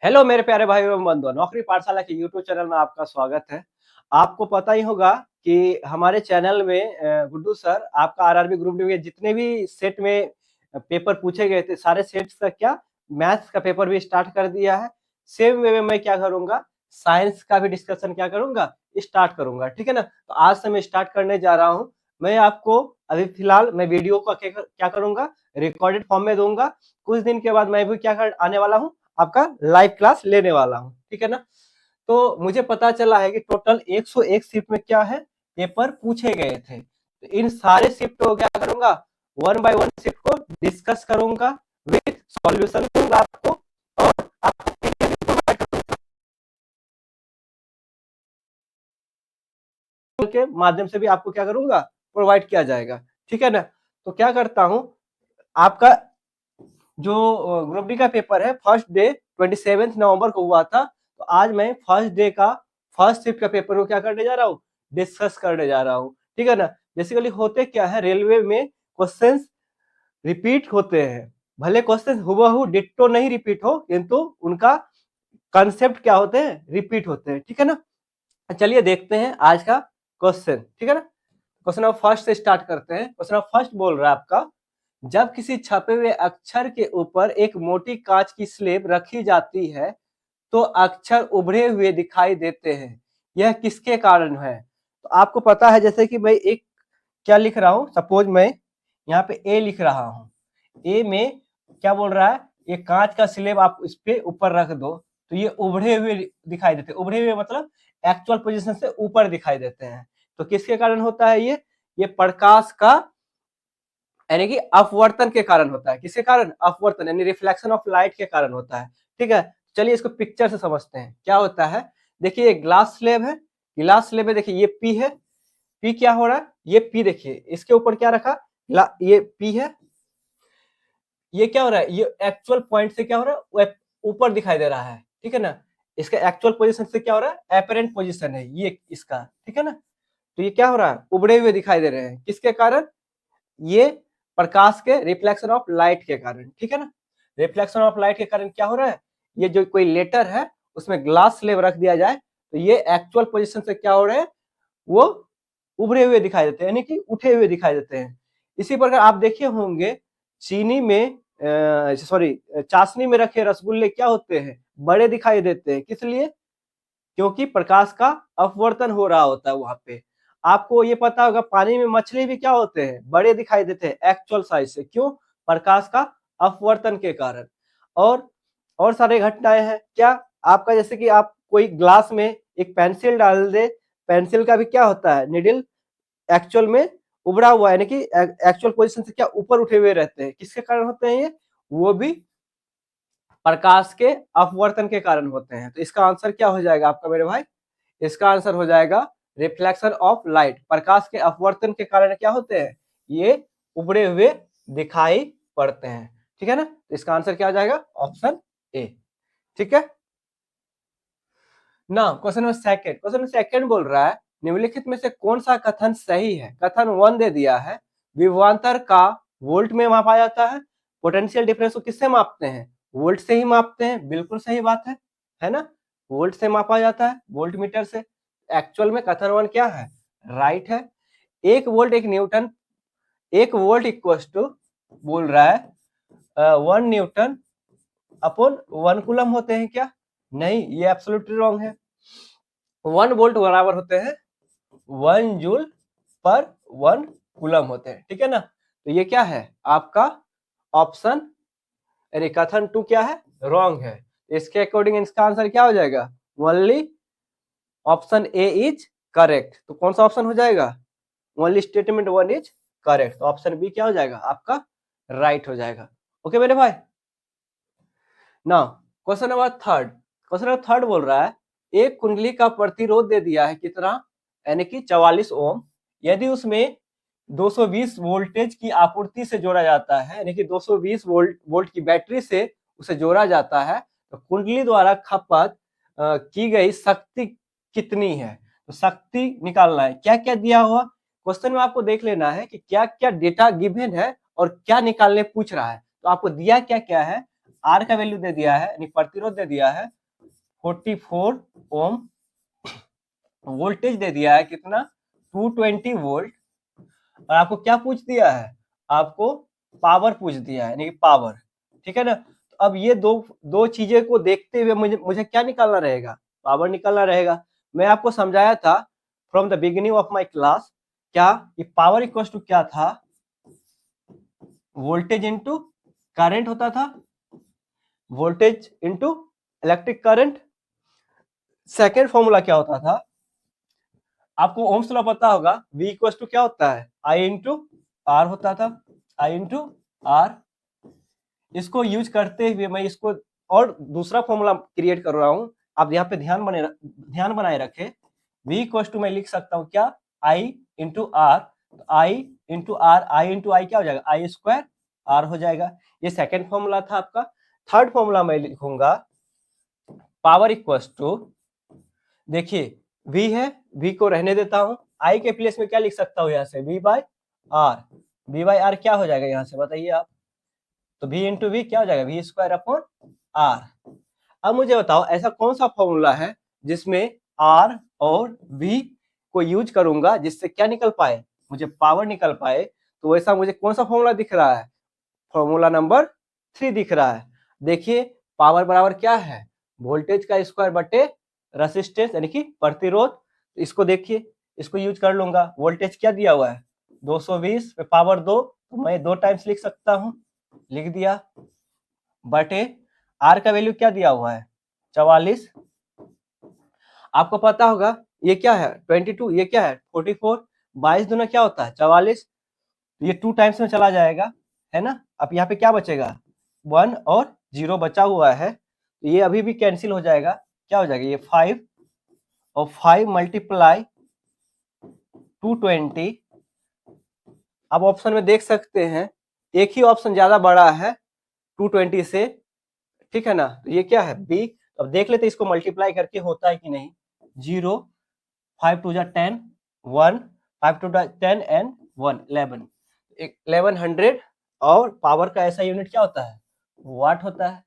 Hello मेरे प्यारे भाई एवं बंधुओं, नौकरी पाठशाला के यूट्यूब चैनल में आपका स्वागत है। आपको पता ही होगा कि हमारे चैनल में गुड्डू सर आपका आरआरबी ग्रुप डी के जितने भी सेट में पेपर पूछे गए थे, सारे सेट्स का क्या मैथ्स का पेपर भी स्टार्ट कर दिया है। सेम वे में मैं क्या करूंगा, साइंस का भी डिस्कशन क्या करूंगा, स्टार्ट करूंगा। ठीक है ना। तो आज से मैं स्टार्ट करने जा रहा हूँ। मैं आपको अभी फिलहाल मैं वीडियो को क्या करूंगा, रिकॉर्डेड फॉर्म में दूंगा। कुछ दिन के बाद मैं भी क्या कर आने वाला हूँ, आपका लाइव क्लास लेने वाला हूँ। ठीक है ना। तो मुझे पता चला है कि टोटल 101 शिफ्ट में क्या है, पेपर पूछे गए थे। तो इन सारे शिफ्ट को क्या करूंगा, वन बाय वन शिफ्ट को डिस्कस करूंगा, विथ सॉल्यूशन दूंगा आपको, और आपको के माध्यम से भी आपको क्या करूंगा, प्रोवाइड किया जाएगा। ठीक है ना। तो क्या करता हूं, आपका जो ग्रुप डी का पेपर है फर्स्ट डे 27 नवंबर को हुआ था। तो आज मैं फर्स्ट डे का फर्स्ट शिफ्ट का पेपर को क्या करने जा रहा हूँ, डिस्कस करने जा रहा हूँ। ठीक है ना। बेसिकली होते क्या है, रेलवे में क्वेश्चंस रिपीट होते हैं। भले क्वेश्चन हुबहू डिट्टो नहीं रिपीट हो, किंतु उनका कंसेप्ट क्या होते हैं, रिपीट होते हैं। ठीक है ना। चलिए देखते हैं आज का क्वेश्चन। ठीक है ना। क्वेश्चन नंबर फर्स्ट से स्टार्ट करते हैं। क्वेश्चन नंबर फर्स्ट बोल रहा है आपका, जब किसी छपे हुए अक्षर के ऊपर एक मोटी कांच की स्लेब रखी जाती है तो अक्षर उभरे हुए दिखाई देते हैं, यह किसके कारण है। तो आपको पता है, जैसे कि मैं एक क्या लिख रहा हूं, सपोज मैं यहाँ पे ए लिख रहा हूं। ए में क्या बोल रहा है, ये कांच का स्लेब आप इस पे ऊपर रख दो तो ये उभरे हुए दिखाई देते हैं। उभरे हुए मतलब एक्चुअल पोजीशन से ऊपर दिखाई देते हैं। तो किसके कारण होता है ये प्रकाश का यानी कि अपवर्तन के कारण होता है। किसके कारण, अपवर्तन यानी रिफ्लेक्शन ऑफ लाइट के कारण होता है। ठीक है। चलिए इसको पिक्चर से समझते हैं क्या होता है। देखिए ये ग्लास स्लेब है, ग्लास स्लेब है। देखिए ये पी है, पी क्या हो रहा है, ये पी देखिए इसके ऊपर क्या रखा, ये पी है। ये क्या हो रहा है, ये एक्चुअल पॉइंट से क्या हो रहा है, वो ऊपर दिखाई दे रहा है। ठीक है ना। इसका एक्चुअल पोजीशन से क्या हो रहा है, एपरेंट पोजीशन है ये इसका। ठीक है ना। तो ये क्या हो रहा है, उबड़े हुए दिखाई दे रहे हैं। किसके कारण, ये प्रकाश के रिफ्लेक्शन ऑफ लाइट के कारण। ठीक है ना। रिफ्लेक्शन ऑफ लाइट के कारण क्या हो रहा है, ये जो कोई लेटर है उसमें ग्लास स्लेब रख दिया जाए तो ये एक्चुअल पोजीशन से क्या हो रहे हैं, वो उभरे हुए दिखाई देते हैं, यानी कि उठे हुए दिखाई देते हैं। इसी प्रकार आप देखे होंगे चीनी में सॉरी चाशनी में रखे रसगुल्ले क्या होते हैं, बड़े दिखाई देते हैं। किस लिए, क्योंकि प्रकाश का अपवर्तन हो रहा होता है वहां पे। आपको ये पता होगा पानी में मछली भी क्या होते हैं, बड़े दिखाई देते हैं एक्चुअल साइज से। क्यों, प्रकाश का अपवर्तन के कारण। और सारे घटनाएं हैं क्या, आपका जैसे कि आप कोई ग्लास में एक पेंसिल डाल दे, पेंसिल का भी क्या होता है, निडल एक्चुअल में उभरा हुआ यानी कि एक्चुअल पोजीशन से क्या ऊपर उठे हुए रहते हैं। किसके कारण होते हैं ये, वो भी प्रकाश के अपवर्तन के कारण होते हैं। तो इसका आंसर क्या हो जाएगा आपका मेरे भाई, इसका आंसर हो जाएगा रिफ्लेक्शन ऑफ लाइट। प्रकाश के अपवर्तन के कारण क्या होते हैं, ये उभरे हुए दिखाई पड़ते हैं। ठीक है ना। तो इसका आंसर क्या हो जाएगा, ऑप्शन ए। ठीक है ना। Question number second, question number second बोल रहा है, निम्नलिखित में से कौन सा कथन सही है। कथन 1 दे दिया है, विभवांतर का वोल्ट में मापा जाता है। पोटेंशियल डिफरेंस को किससे मापते हैं, वोल्ट से ही मापते हैं। बिल्कुल सही बात है ना। वोल्ट से मापा जाता है, वोल्ट मीटर से। एक्चुअल में कथन 1 क्या है, राइट है। 1 volt 1 newton, 1 volt equal to बोल रहा है 1 न्यूटन अपॉन 1 कूलम होते हैं क्या, नहीं, ये एब्सोल्युटली रॉन्ग है। 1 वोल्ट बराबर होते हैं 1 जूल पर 1 कूलम होते हैं। ठीक है ना। तो ये क्या है आपका ऑप्शन, यानी कथन 2 क्या है, रॉन्ग है। इसके अकॉर्डिंग इसका आंसर क्या हो जाएगा, only option A is correct. तो कौन सा ऑप्शन हो जाएगा, ओनली स्टेटमेंट 1 इज करेक्ट। तो ऑप्शन बी क्या हो जाएगा आपका, राइट हो जाएगा। ओके मेरे भाई। Now question number third, question number third बोल रहा है, एक कुंडली का प्रतिरोध दे दिया है कितना, यानी कि 44 ओम। यदि उसमें 220 वोल्टेज की आपूर्ति से जोड़ा जाता है, यानी कि 220 वोल्ट की बैटरी से उसे जोड़ा जाता है, तो कुंडली द्वारा खपत की गई शक्ति कितनी है। तो शक्ति निकालना है। क्या क्या दिया हुआ क्वेश्चन में आपको देख लेना है कि क्या क्या डेटा गिवन है और क्या निकालने पूछ रहा है। तो आपको दिया क्या क्या है, आर का वैल्यू दे दिया है, यानी प्रतिरोध दे दिया है 44 ओम, वोल्टेज दे दिया है कितना 220 वोल्ट, और आपको क्या पूछ दिया है, आपको पावर पूछ दिया है, यानी पावर, ठीक है ना। तो अब ये दो चीजें को देखते हुए मुझे क्या निकालना रहेगा, पावर निकालना रहेगा। मैं आपको समझाया था from the beginning of my class, क्या ये पावर इक्वल टू क्या था, वोल्टेज इनटू करंट होता था, voltage into electric current. Second formula क्या होता था, आपको ओम्स लॉ पता होगा, V इक्वल टू क्या होता है, I इंटू आर होता था, I इंटू आर। इसको यूज करते हुए मैं इसको और दूसरा फॉर्मूला क्रिएट कर रहा हूं, आप यहाँ पे ध्यान बनाए रखे। V इक्वल टू मैं लिख सकता हूँ क्या, I into R, I into R, I into I क्या हो जाएगा, आई स्क्वायर आर हो जाएगा। ये सेकेंड फॉर्मूला था आपका। थर्ड फॉर्मूला मैं लिखूंगा पावर इक्वल टू, देखिए V है, V को रहने देता हूं, I के प्लेस में क्या लिख सकता हूं यहाँ से, V by R. V by R क्या हो जाएगा यहाँ से बताइए आप, तो V इंटू वी क्या हो जाएगा, V स्क्वायर अपॉन आर। अब मुझे बताओ ऐसा कौन सा फॉर्मूला है जिसमें R और V को यूज करूंगा जिससे क्या निकल पाए, मुझे पावर निकल पाए। तो वैसा मुझे कौन सा फॉर्मूला दिख रहा है, फॉर्मूला नंबर 3 दिख रहा है। देखिए पावर बराबर क्या है, वोल्टेज का स्क्वायर बटे रेसिस्टेंस यानी कि प्रतिरोध। इसको देखिए, इसको यूज कर लूंगा। वोल्टेज क्या दिया हुआ है 220 पे पावर 2, तो मैं 2 टाइम्स लिख सकता हूं, लिख दिया, बटे आर का वैल्यू क्या दिया हुआ है 44। आपको पता होगा ये क्या है 22, ये क्या है 44, 22 दूना क्या होता है 44, ये 2 टाइम्स में चला जाएगा, है ना। अब यहाँ पे क्या बचेगा 1 और 0 बचा हुआ है, तो ये अभी भी कैंसिल हो जाएगा, क्या हो जाएगा ये 5 और 5 मल्टीप्लाई 220। अब ऑप्शन में देख सकते हैं एक ही ऑप्शन ज्यादा बड़ा है 220 से, ठीक है ना, तो ये क्या है बी। अब देख लेते इसको मल्टीप्लाई करके होता है कि नहीं, 0, 5 टू जा 10, 1, 5 टू जा 10 एंड 1 11, 1100। और पावर का ऐसा यूनिट क्या होता है, वाट होता है,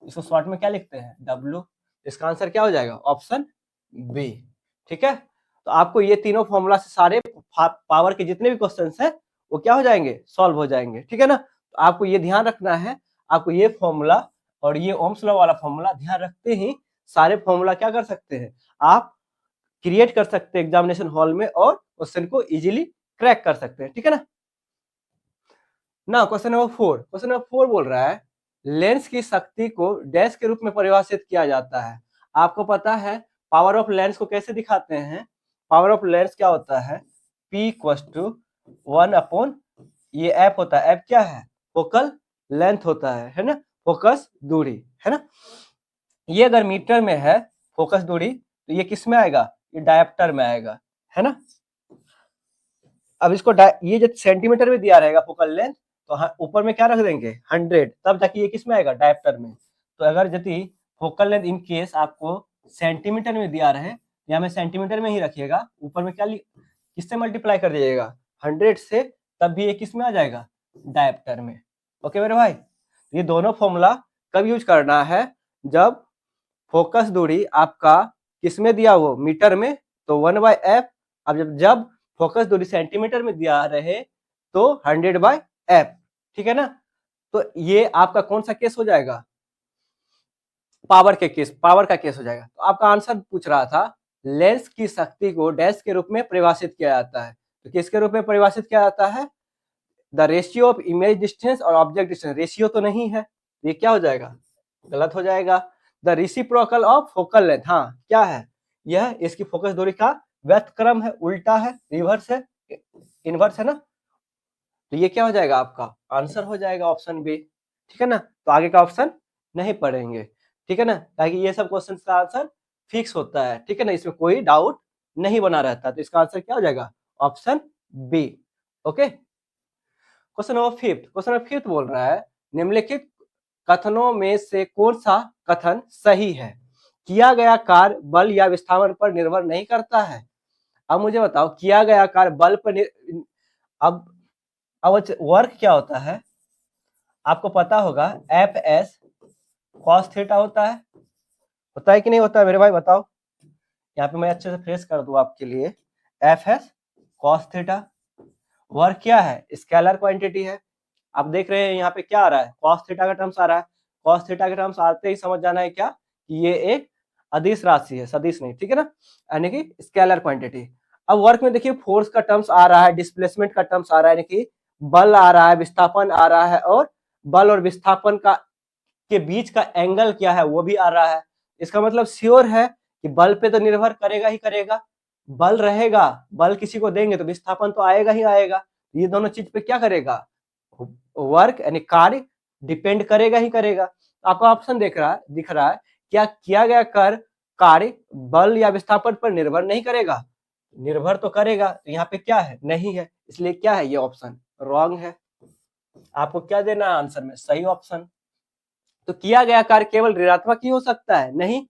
इसको शॉर्ट में क्या लिखते हैं W। इसका आंसर क्या हो जाएगा ऑप्शन बी, ठीक है। तो आपको ये तीनों फॉर्मूला से सारे पावर के जितने भी क्वेश्चंस हैं वो क्या हो जाएंगे, सॉल्व हो जाएंगे, ठीक है ना। तो आपको ये ध्यान रखना है, आपको ये फॉर्मूला और ये ओम्स लॉ वाला फॉर्मूला ध्यान रखते ही सारे फॉर्मूला क्या कर सकते हैं, आप क्रिएट कर सकते हैं एग्जामिनेशन हॉल में और क्वेश्चन को इजीली क्रैक कर सकते हैं, ठीक है ना। ना क्वेश्चन नंबर 4, क्वेश्चन नंबर 4 बोल रहा है लेंस की शक्ति को डैश के रूप में परिभाषित किया जाता है। आपको पता है पावर ऑफ लेंस को कैसे दिखाते हैं, पावर ऑफ लेंस क्या होता है, P इक्वल टू 1 अपॉन, ये एफ होता है, एफ क्या है फोकल लेंथ होता है ना, फोकस दूरी, है ना। ये अगर मीटर में है फोकस दूरी, तो ये किस में आएगा, ये डायप्टर में आएगा, है ना। अब इसको ये जो सेंटीमीटर में दिया रहेगा फोकल लेंथ, तो ऊपर में क्या रख देंगे 100, तब जाके ये किस में आएगा डायप्टर में। तो अगर यदि फोकल लेंथ इन केस आपको सेंटीमीटर में दिया रहे, या में सेंटीमीटर में ही रखिएगा, ऊपर में क्या किससे मल्टीप्लाई कर दीजिएगा 100 से, तब भी ये किस में आ जाएगा डायप्टर में। ओके मेरे भाई, ये दोनों फॉर्मूला कब यूज करना है, जब फोकस दूरी आपका किसमें दिया हो मीटर में, तो 1/f। अब जब फोकस दूरी सेंटीमीटर में दिया रहे तो 100/f, ठीक है ना। तो ये आपका कौन सा केस हो जाएगा, पावर का केस हो जाएगा। तो आपका आंसर पूछ रहा था लेंस की शक्ति को डैश के रूप में परिभाषित किया जाता है, तो किसके रूप में परिभाषित किया जाता है, the ratio of image distance और ऑब्जेक्ट डिस्टेंस। रेशियो तो नहीं है, ये क्या हो जाएगा गलत हो जाएगा। The reciprocal of focal length, हाँ क्या है, यह इसकी फोकस दूरी का व्यस्तक्रम है, उल्टा है, रिवर्स है, इनवर्स है ना। तो ये क्या हो जाएगा आपका आंसर हो जाएगा ऑप्शन बी, ठीक है ना। तो आगे का ऑप्शन नहीं पढ़ेंगे, ठीक है ना, ताकि ये सब क्वेश्चन का आंसर फिक्स होता है, ठीक है ना, इसमें कोई डाउट नहीं बना रहता। तो इसका आंसर क्या हो जाएगा option B. Okay, question number 5, question number 5 बोल रहा है निम्नलिखित कथनों में से कौन सा कथन सही है, किया गया कार्य बल या विस्थापन पर निर्भर नहीं करता है। अब मुझे बताओ किया गया कार्य बल पर अब वर्क क्या होता है, आपको पता होगा एफ एस कॉस थीटा होता है कि नहीं होता है मेरे भाई, बताओ। यहाँ पे मैं अच्छे से फ्रेश कर दूं आपके लिए, एफ है कॉस थीटा। वर्क क्या है, स्केलर क्वांटिटी है। आप देख रहे हैं यहाँ पे क्या आ रहा है, कॉस थीटा का टर्म्स आ रहा है। कॉस थीटा के टर्म्स आते ही समझ जाना है क्या, कि ये एक अदिश राशि है, सदिश नहीं, ठीक है ना, यानी कि स्केलर क्वांटिटी। अब वर्क में देखिए फोर्स का टर्म्स आ रहा है, डिस्प्लेसमेंट का टर्म्स आ रहा है, यानी कि बल आ रहा है, विस्थापन आ रहा है, और बल और विस्थापन का के बीच का एंगल क्या है वो भी आ रहा है। इसका मतलब श्योर है कि बल पे तो निर्भर करेगा ही करेगा, बल रहेगा, बल किसी को देंगे तो विस्थापन तो आएगा ही आएगा। ये दोनों चीज पे क्या करेगा, वर्क यानी कार्य डिपेंड करेगा ही करेगा। आपका ऑप्शन दिख रहा है क्या किया गया कार्य बल या विस्थापन पर निर्भर नहीं करेगा, निर्भर तो करेगा। तो यहाँ पे क्या है, नहीं है, इसलिए क्या है, ये ऑप्शन रॉन्ग है। आपको क्या देना है आंसर में, सही ऑप्शन। तो किया गया कार्य केवल ऋणात्मक ही हो सकता है, नहीं,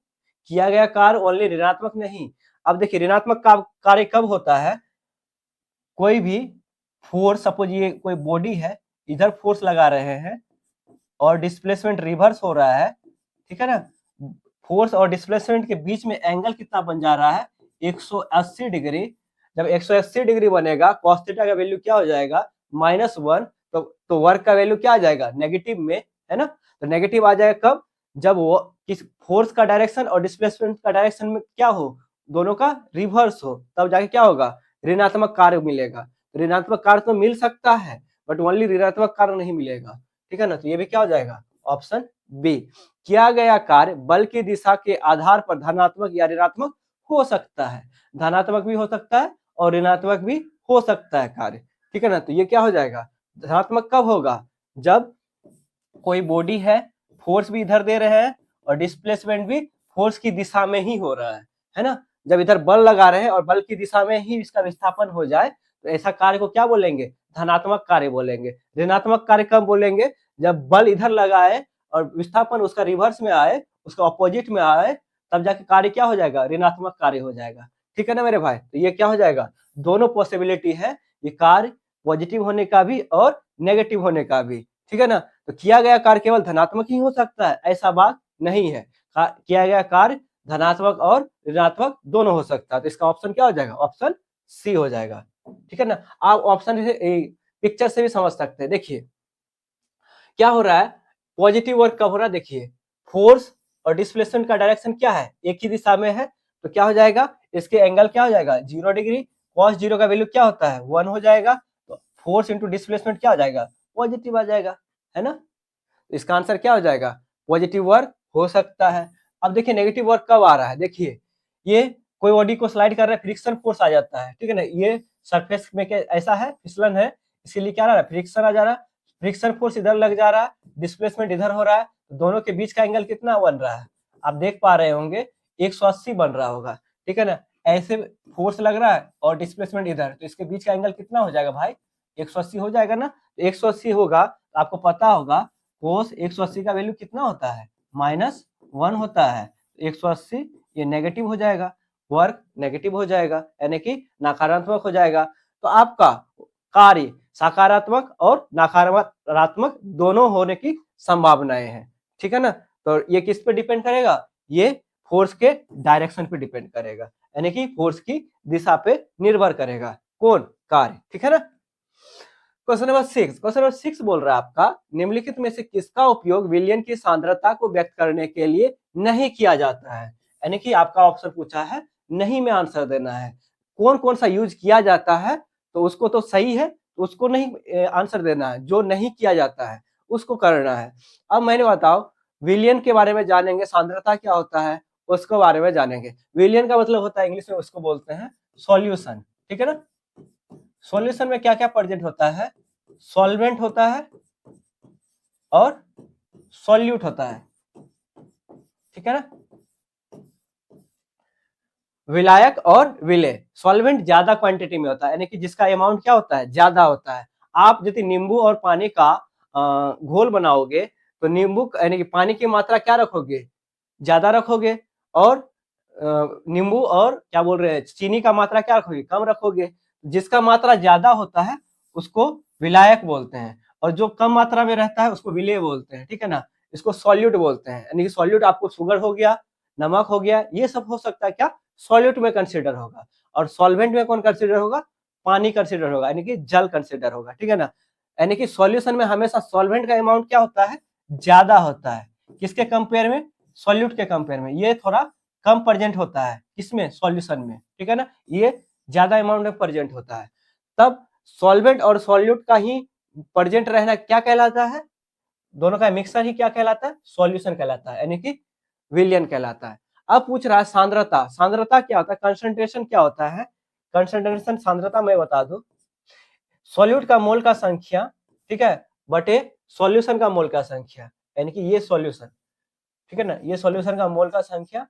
किया गया कार्य ओनली ऋणात्मक नहीं। अब देखिए ऋणात्मक कार्य कब होता है, कोई भी फोर्स, सपोज ये कोई बॉडी है, इधर फोर्स लगा रहे हैं और डिस्प्लेसमेंट रिवर्स हो रहा है, ठीक है ना, फोर्स और डिस्प्लेसमेंट के बीच में एंगल कितना बन जा रहा है, 180 डिग्री। जब 180 डिग्री बनेगा, cos थीटा का वैल्यू क्या हो जाएगा, -1। तो वर्क का वैल्यू क्या आ जाएगा, नेगेटिव में, है ना। तो नेगेटिव आ जाएगा कब, जब वो किस फोर्स का डायरेक्शन और डिस्प्लेसमेंट का डायरेक्शन में क्या हो, दोनों का रिवर्स हो, तब जाके क्या होगा, ऋणात्मक कार्य मिलेगा। ऋणात्मक कार्य तो मिल सकता है, बट ओनली ऋणात्मक कार्य नहीं मिलेगा, ठीक है ना। तो ये भी क्या हो जाएगा, ऑप्शन बी। किया गया कार्य बल की दिशा के आधार पर धनात्मक या ऋणात्मक हो सकता है, धनात्मक भी हो सकता है और ऋणात्मक भी हो सकता है कार्य, ठीक है ना। तो ये क्या हो जाएगा, धनात्मक कब होगा, जब कोई बॉडी है, फोर्स भी इधर दे रहे हैं और डिस्प्लेसमेंट भी फोर्स की दिशा में ही हो रहा है ना। जब इधर बल लगा रहे हैं और बल की दिशा में ही इसका विस्थापन हो जाए, तो ऐसा कार्य को क्या बोलेंगे, धनात्मक कार्य बोलेंगे। ऋणात्मक कार्य कब बोलेंगे, जब बल इधर लगाए और विस्थापन उसका रिवर्स में आए, उसका ऑपोजिट में आए, तब जाके कार्य क्या हो जाएगा, ऋणात्मक कार्य हो जाएगा, ठीक है ना मेरे भाई। तो ये क्या हो जाएगा, दोनों पॉसिबिलिटी है, ये कार्य पॉजिटिव होने का भी और नेगेटिव होने का भी, ठीक है ना। तो किया गया कार्य केवल धनात्मक ही हो सकता है, ऐसा बात नहीं है, किया गया कार्य धनात्मक और ऋणात्मक दोनों हो सकता है। तो इसका ऑप्शन क्या हो जाएगा, ऑप्शन सी हो जाएगा, ठीक है ना। आप ऑप्शन पिक्चर से भी समझ सकते हैं। देखिए क्या हो रहा है, पॉजिटिव वर्क कब हो रहा है, देखिए फोर्स और डिस्प्लेसमेंट का डायरेक्शन क्या है, एक ही दिशा में है, तो क्या हो जाएगा, इसके एंगल क्या हो जाएगा, 0 डिग्री। cos 0 का वैल्यू क्या होता है, 1 हो जाएगा। तो फोर्स इंटू डिस्प्लेसमेंट क्या हो जाएगा, पॉजिटिव आ जाएगा, है ना। इसका आंसर क्या हो जाएगा, पॉजिटिव वर्क हो सकता है। अब देखिए नेगेटिव वर्क कब आ रहा है, देखिए ये कोई बॉडी को स्लाइड कर रहा है, फ्रिक्शन फोर्स आ जाता है, ठीक है ना। ये सरफेस में ऐसा है, फिसलन है, इसीलिए क्या आ रहा है, फ्रिक्शन आ जा रहा है, फ्रिक्शन फोर्स इधर लग जा रहा है, डिस्प्लेसमेंट इधर हो रहा है, तो दोनों के बीच का एंगल कितना बन रहा है, आप देख पा रहे होंगे 180 बन रहा होगा, ठीक है ना। ऐसे फोर्स लग रहा है और डिस्प्लेसमेंट इधर, तो इसके बीच का एंगल कितना हो जाएगा भाई, 180 हो जाएगा ना। 180 होगा तो आपको पता होगा कोस 180 का वैल्यू कितना होता है, -1 होता है। 180 ये नेगेटिव हो जाएगा, वर्क नेगेटिव हो जाएगा, यानी कि नकारात्मक हो जाएगा। तो आपका कार्य सकारात्मक और नकारात्मक दोनों होने की संभावनाएं हैं, ठीक है ना। तो ये किस पे डिपेंड करेगा, ये फोर्स के डायरेक्शन पे डिपेंड करेगा, यानी कि फोर्स की दिशा पे निर्भर करेगा, कौन, कार्य, ठीक है ना। क्वेश्चन नंबर 6 बोल रहा है आपका, निम्नलिखित में से किसका उपयोग विलयन की सांद्रता को व्यक्त करने के लिए नहीं किया जाता है, यानी कि आपका ऑप्शन पूछा है, नहीं में आंसर देना है, कौन कौन सा यूज किया जाता है, तो उसको तो सही है, तो उसको नहीं आंसर देना है, जो नहीं किया जाता है उसको करना है। अब मैंने बताओ, विलयन के बारे में जानेंगे, सांद्रता क्या होता है उसके बारे में जानेंगे। विलयन का मतलब होता है, इंग्लिश में उसको बोलते हैं सॉल्यूशन, ठीक है ना। सॉल्यूशन में क्या क्या प्रेजेंट होता है, सॉल्वेंट होता है और सॉल्यूट होता है, ठीक है ना। विलायक और विलेय, सॉल्वेंट ज्यादा क्वांटिटी में होता है, यानी कि जिसका अमाउंट क्या होता है, ज्यादा होता है। आप यदि नींबू और पानी का घोल बनाओगे, तो नींबू यानी कि पानी की मात्रा क्या रखोगे, ज्यादा रखोगे, और नींबू और क्या बोल रहे हैं, चीनी का मात्रा क्या रखोगे, कम रखोगे। जिसका मात्रा ज्यादा होता है उसको विलायक बोलते हैं, और जो कम मात्रा में रहता है उसको विलेय बोलते हैं, ठीक है ना। इसको सॉल्यूट बोलते हैं। यानी कि सॉल्यूट आपको शुगर हो गया, नमक हो गया, ये सब हो सकता है क्या, सॉल्यूट में कंसिडर होगा। और सॉल्वेंट में कौन कंसिडर होगा, पानी कंसिडर होगा, यानी कि जल कंसिडर होगा, ठीक है ना। यानी कि सॉल्यूशन में हमेशा सॉल्वेंट का अमाउंट क्या होता है, ज्यादा होता है। किसके कंपेयर में, सॉल्यूट के कंपेयर में। ये थोड़ा कम प्रेजेंट होता है किसमें, सॉल्यूशन में, ठीक है ना। ये ज्यादा अमाउंट में प्रेजेंट होता है। तब सॉल्वेंट और सॉल्यूट का ही प्रेजेंट रहना क्या कहलाता है, दोनों का मिक्सर ही क्या कहलाता है, सॉल्यूशन कहलाता है, यानी कि विलयन कहलाता है। अब पूछ रहा है सांद्रता। सांद्रता क्या होता है, कंसंट्रेशन क्या होता है, कंसंट्रेशन सांद्रता मैं बता दूं, सॉल्यूट का मोल का संख्या, ठीक है, बटे सॉल्यूशन का मोल का संख्या, यानी कि ये सॉल्यूशन, ठीक है ना, ये सॉल्यूशन का मोल का संख्या,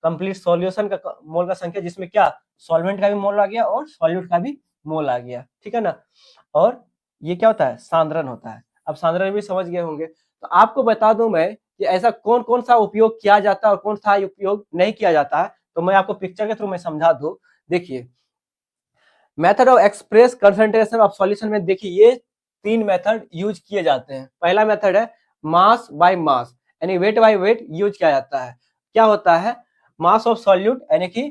कंप्लीट सॉल्यूशन का मोल का संख्या, जिसमें क्या सॉल्वेंट का भी मोल आ गया और सॉल्यूट का भी मोल आ गया, ठीक है ना। और ये क्या होता है, सांद्रण होता है। अब सांद्रण भी समझ गए होंगे। तो आपको बता दूं मैं कि ऐसा कौन कौन सा उपयोग किया जाता है और कौन सा उपयोग नहीं किया जाता है, तो मैं आपको पिक्चर के थ्रू मैं समझा दूं। देखिए method of express concentration of solution में देखिए ये 3 मेथड यूज किए जाते हैं। पहला मेथड है मास बाय मास, यानी वेट बाय वेट यूज किया जाता है। क्या होता है, मास ऑफ सॉल्यूट, यानी कि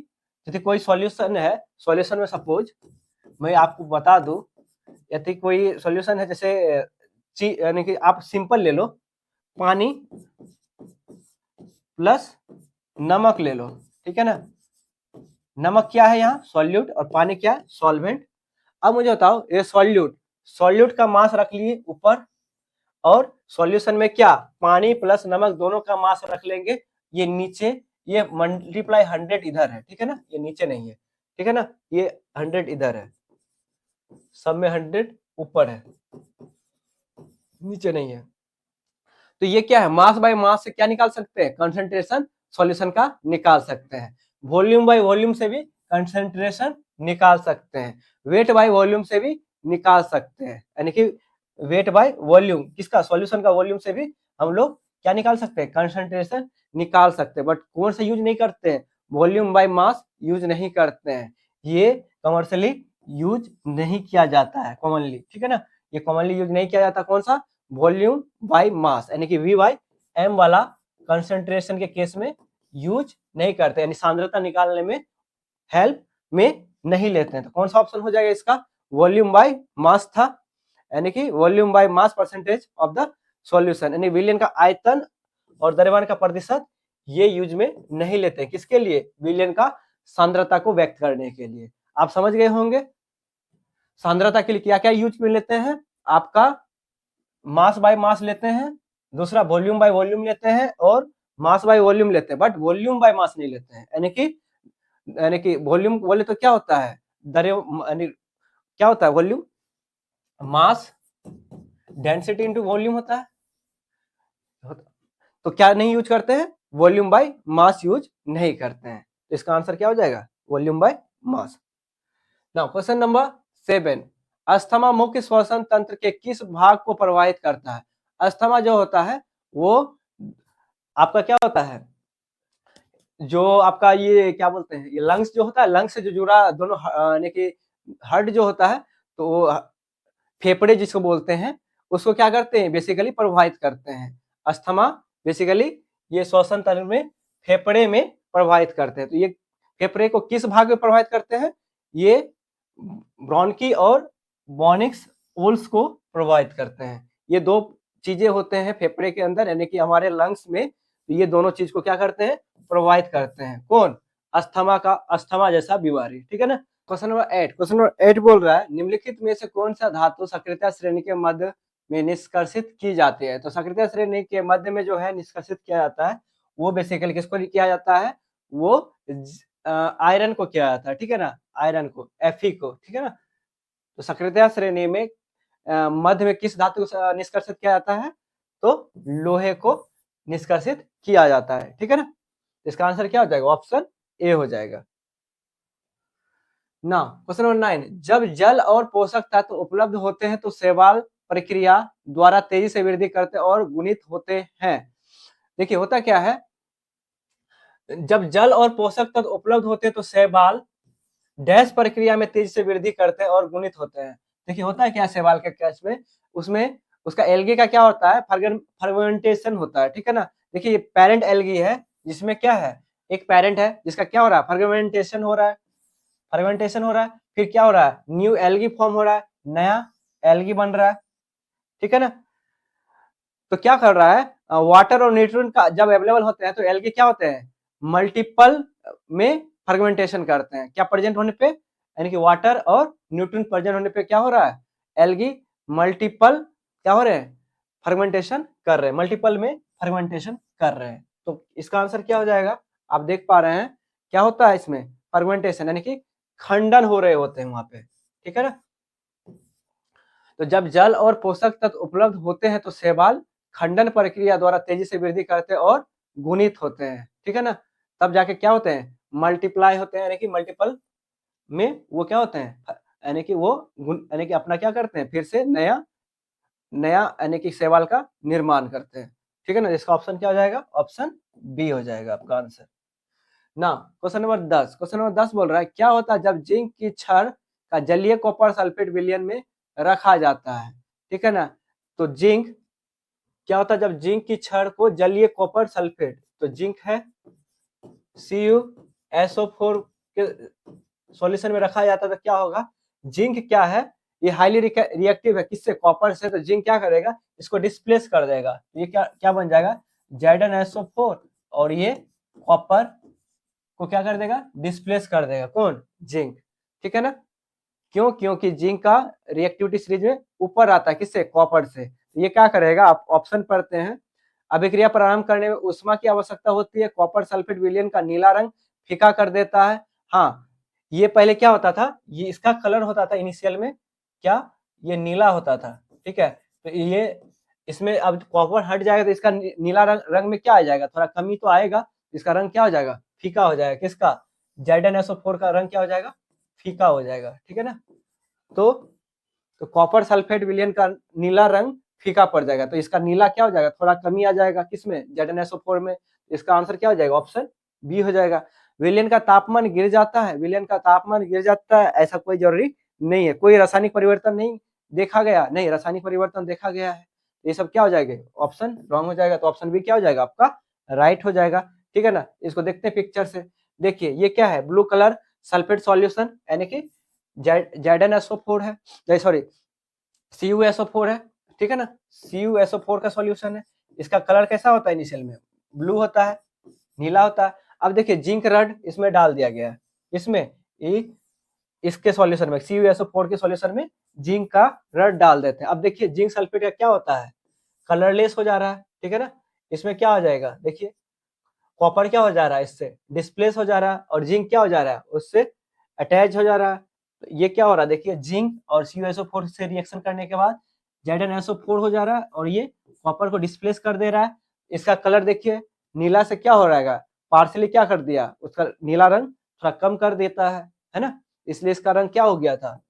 यदि कोई सॉल्यूशन है, सॉल्यूशन में सपोज मैं आपको बता दूं, यदि कोई सॉल्यूशन है, जैसे यानी कि आप सिंपल ले लो, पानी प्लस नमक ले लो, ठीक है ना। नमक क्या है यहाँ, सॉल्यूट, और पानी क्या है, सॉल्वेंट। अब मुझे बताओ ये सॉल्यूट, सॉल्यूट का मास रख लिए ऊपर, और सॉल्यूशन में क्या, पानी प्लस नमक दोनों का मास रख लेंगे ये नीचे, ये मल्टीप्लाई 100 इधर है, ठीक है ना, ये नीचे नहीं है, ठीक है ना, ये 100 इधर है, सब में 100 ऊपर है, नीचे नहीं है। तो ये क्या है, मास बाय मास से क्या निकाल सकते हैं, कंसंट्रेशन सॉल्यूशन का निकाल सकते हैं। वॉल्यूम बाय वॉल्यूम से भी कंसंट्रेशन निकाल सकते हैं। वेट बाय वॉल्यूम से भी निकाल सकते हैं, यानी कि वेट बाय वॉल्यूम किसका, सॉल्यूशन का वॉल्यूम से भी हम लोग क्या निकाल सकते हैं, कंसंट्रेशन निकाल सकते हैं। बट कौन सा यूज नहीं करते हैं, वॉल्यूम बाय मास यूज नहीं करते हैं, ये कमर्शियली यूज नहीं किया जाता है कॉमनली, ठीक है ना। ये कॉमनली यूज नहीं किया जाता, कौन सा, वॉल्यूम बाय मास, यानी कि वी बाय एम वाला कंसंट्रेशन के केस में यूज नहीं करते, यानी सांद्रता निकालने में हेल्प में नहीं लेते हैं। तो कौन सा ऑप्शन हो जाएगा इसका, वॉल्यूम बाय मास था, यानी कि volume by mass percentage of the solution, यानी विलयन का आयतन और द्रव्यमान का प्रतिशत ये यूज में नहीं लेते हैं, किसके लिए, विलयन का सांद्रता को व्यक्त करने के लिए। आप समझ गए होंगे सांद्रता के लिए क्या क्या यूज में लेते हैं, आपका मास बाय मास लेते हैं, दूसरा वॉल्यूम बाय वॉल्यूम लेते हैं, और मास बाय वॉल्यूम लेते हैं, बट वॉल्यूम बाय मास नहीं लेते हैं। यानी कि वॉल्यूम बोले तो क्या होता है, यानी क्या होता है volume, mass density into volume होता है। तो क्या नहीं यूज करते हैं, वॉल्यूम बाय मास यूज नहीं करते हैं। तो इसका आंसर क्या हो जाएगा, volume by mass. Now question number 7, asthma मुख्य श्वसन तंत्र के किस भाग को प्रभावित करता है। अस्थमा जो होता है वो आपका क्या होता है, जो आपका ये क्या बोलते हैं, ये लंग्स जो होता है, लंग्स से जो जुड़ा दोनों यानी कि हार्ट जो होता है, तो वो फेफड़े जिसको बोलते हैं, उसको क्या करते हैं, बेसिकली प्रभावित करते हैं। अस्थमा बेसिकली ये श्वसन तंत्र में फेफड़े में प्रभावित करते हैं। तो ये फेफड़े को किस भाग में प्रभावित करते हैं, ये ब्रोंकी और बोनिक्स ओल्स को प्रभावित करते हैं। ये दो चीजें होते हैं फेफड़े के अंदर, यानी कि हमारे लंग्स में, ये दोनों चीज को क्या करते हैं, प्रभावित करते हैं। कौन, अस्थमा का, अस्थमा जैसा बीमारी, ठीक है ना। क्वेश्चन नंबर 8, क्वेश्चन नंबर 8 बोल रहा है निम्नलिखित में से कौन सा धातु सक्रियता श्रेणी के मध्य में निष्कर्षित की जाती है। तो सक्रियता श्रेणी के मध्य में जो है निष्कर्षित किया जाता है, वो बेसिकली किसको किया जाता है, वो आयरन को किया जाता है, ठीक है ना, आयरन को, Fe को, ठीक है ना। तो सक्रियता श्रेणी में मध्य में किस धातु को निष्कर्षित किया जाता है, तो लोहे को निष्कर्षित किया जाता है, ठीक है ना। इसका आंसर क्या हो जाएगा, ऑप्शन ए हो जाएगा। ना क्वेश्चन नंबर 9, जब जल और पोषक तत्व उपलब्ध होते हैं तो शैवाल प्रक्रिया द्वारा तेजी से वृद्धि करते और गुणित होते हैं। देखिए होता क्या है, जब जल और पोषक तत्व उपलब्ध होते हैं तो शैवाल डैश प्रक्रिया में तेजी से वृद्धि करते हैं और गुणित होते हैं। देखिए होता है क्या शैवाल के केस में, उसमें उसका एल्गी का क्या होता है, फर्मेंटेशन होता है, ठीक है ना। देखिए ये पेरेंट एल्गी है जिसमें क्या है, एक पेरेंट है जिसका क्या हो रहा है, फर्मेंटेशन हो रहा है, फर्मेंटेशन हो रहा है, फिर क्या हो रहा है, न्यू एल्गी फॉर्म हो रहा है, नया एल्गी बन रहा है, ठीक है ना। तो क्या कर रहा है, वाटर और न्यूट्रिएंट का जब अवेलेबल होते हैं तो एल्गी क्या होते हैं, मल्टीपल में फर्मेंटेशन करते हैं, क्या प्रेजेंट होने पे, यानी कि वाटर और न्यूट्रिएंट प्रेजेंट होने पे क्या हो रहा है, एल्गी मल्टीपल क्या हो रहे हैं, फर्मेंटेशन कर रहे हैं, मल्टीपल में फर्मेंटेशन कर रहे हैं। तो इसका आंसर क्या हो जाएगा, आप देख पा रहे हैं क्या होता है इसमें, फर्मेंटेशन यानी कि खंडन हो रहे होते हैं वहां पे, ठीक है ना। तो जब जल और पोषक तत्व उपलब्ध होते हैं तो शैवाल खंडन प्रक्रिया द्वारा तेजी से वृद्धि करते हैं और गुणित होते हैं, ठीक है ना। तब जाके क्या होते हैं, मल्टीप्लाई होते हैं, यानी कि मल्टीपल में वो क्या होते हैं, यानी कि वो यानी कि अपना क्या करते हैं, फिर से नया नया यानी कि शैवाल का निर्माण करते हैं, ठीक है ना। इसका ऑप्शन क्या हो जाएगा, ऑप्शन बी हो जाएगा आपका आंसर ना। क्वेश्चन नंबर 10, क्वेश्चन नंबर 10 बोल रहा है क्या होता है जब जिंक की छड़ का जलीय कॉपर सल्फेट विलयन में रखा जाता है, ठीक है ना। तो जिंक क्या होता है जब जिंक की छड़ को जलीय कॉपर सल्फेट, तो जिंक है CuSO4 के सॉल्यूशन में रखा जाता है तो क्या होगा, जिंक क्या है, ये हाईली रिएक्टिव है, किससे, कॉपर से। तो जिंक क्या करेगा, इसको डिस्प्लेस कर देगा, ये क्या क्या बन जाएगा, ZnSO4, और ये कॉपर को क्या कर देगा, डिस्प्लेस कर देगा, कौन, जिंक, ठीक है ना। क्यों, क्योंकि जिंक का रिएक्टिविटी सीरीज में ऊपर आता है, किससे, कॉपर से। ये क्या करेगा, आप ऑप्शन पढ़ते हैं, अभिक्रिया प्रारंभ करने में उष्मा की आवश्यकता होती है, कॉपर सल्फेट विलयन का नीला रंग फीका कर देता है। हाँ, ये पहले क्या होता था, ये इसका कलर होता था इनिशियल में क्या, ये नीला होता था, ठीक है। तो ये इसमें अब कॉपर हट जाएगा तो इसका नीला रंग में क्या आ जाएगा, थोड़ा कमी तो आएगा, इसका रंग क्या हो जाएगा, फीका हो जाएगा, किसका, ZnSO4 का रंग क्या हो जाएगा, फीका हो जाएगा, ठीक है ना। तो कॉपर सल्फेट विलयन का नीला रंग फीका पड़ जाएगा, तो इसका नीला क्या हो जाएगा, थोड़ा कमी आ जाएगा, किसमें, ZnSO4 में। इसका आंसर क्या हो जाएगा, ऑप्शन बी हो जाएगा। विलयन का तापमान गिर जाता है, विलयन का तापमान गिर जाता है, ऐसा कोई जरूरी नहीं है, कोई रासायनिक परिवर्तन नहीं देखा गया, नहीं रासायनिक परिवर्तन देखा गया है, ये सब क्या हो जाएगा, ऑप्शन रॉन्ग हो जाएगा। तो ऑप्शन बी क्या हो जाएगा आपका, राइट हो जाएगा, ठीक है ना। इसको देखते हैं पिक्चर से, देखिए ये क्या है, ब्लू कलर सल्फेट सॉल्यूशन यानी कि ZnSO4 है, सॉरी CuSO4 है, ठीक है ना, CuSO4 का सॉल्यूशन है। इसका कलर कैसा होता है, इनिशियल में ब्लू होता है, नीला होता है। अब देखिए जिंक रड इसमें डाल दिया गया है, इसमें इसके सॉल्यूशन में, CuSO4 के सॉल्यूशन में जिंक का रड डाल देते हैं। अब देखिए जिंक सल्फेट का क्या होता है, कलरलेस हो जा रहा है, ठीक है ना। इसमें क्या हो जाएगा, देखिए कॉपर क्या हो जा रहा है, इससे डिस्प्लेस हो जा रहा है, और जिंक क्या हो जा रहा है, उससे अटैच हो जा रहा है। तो ये क्या हो रहा है, देखिए जिंक और CuSO4 से रिएक्शन करने के बाद ZnSO4 हो जा रहा है, और ये कॉपर को डिस्प्लेस कर दे रहा है। इसका कलर देखिए नीला से क्या हो रहेगा, पार्सली क्या कर दिया, उसका नीला रंग थोड़ा कम कर देता है ना। इसलिए इसका रंग क्या हो गया था,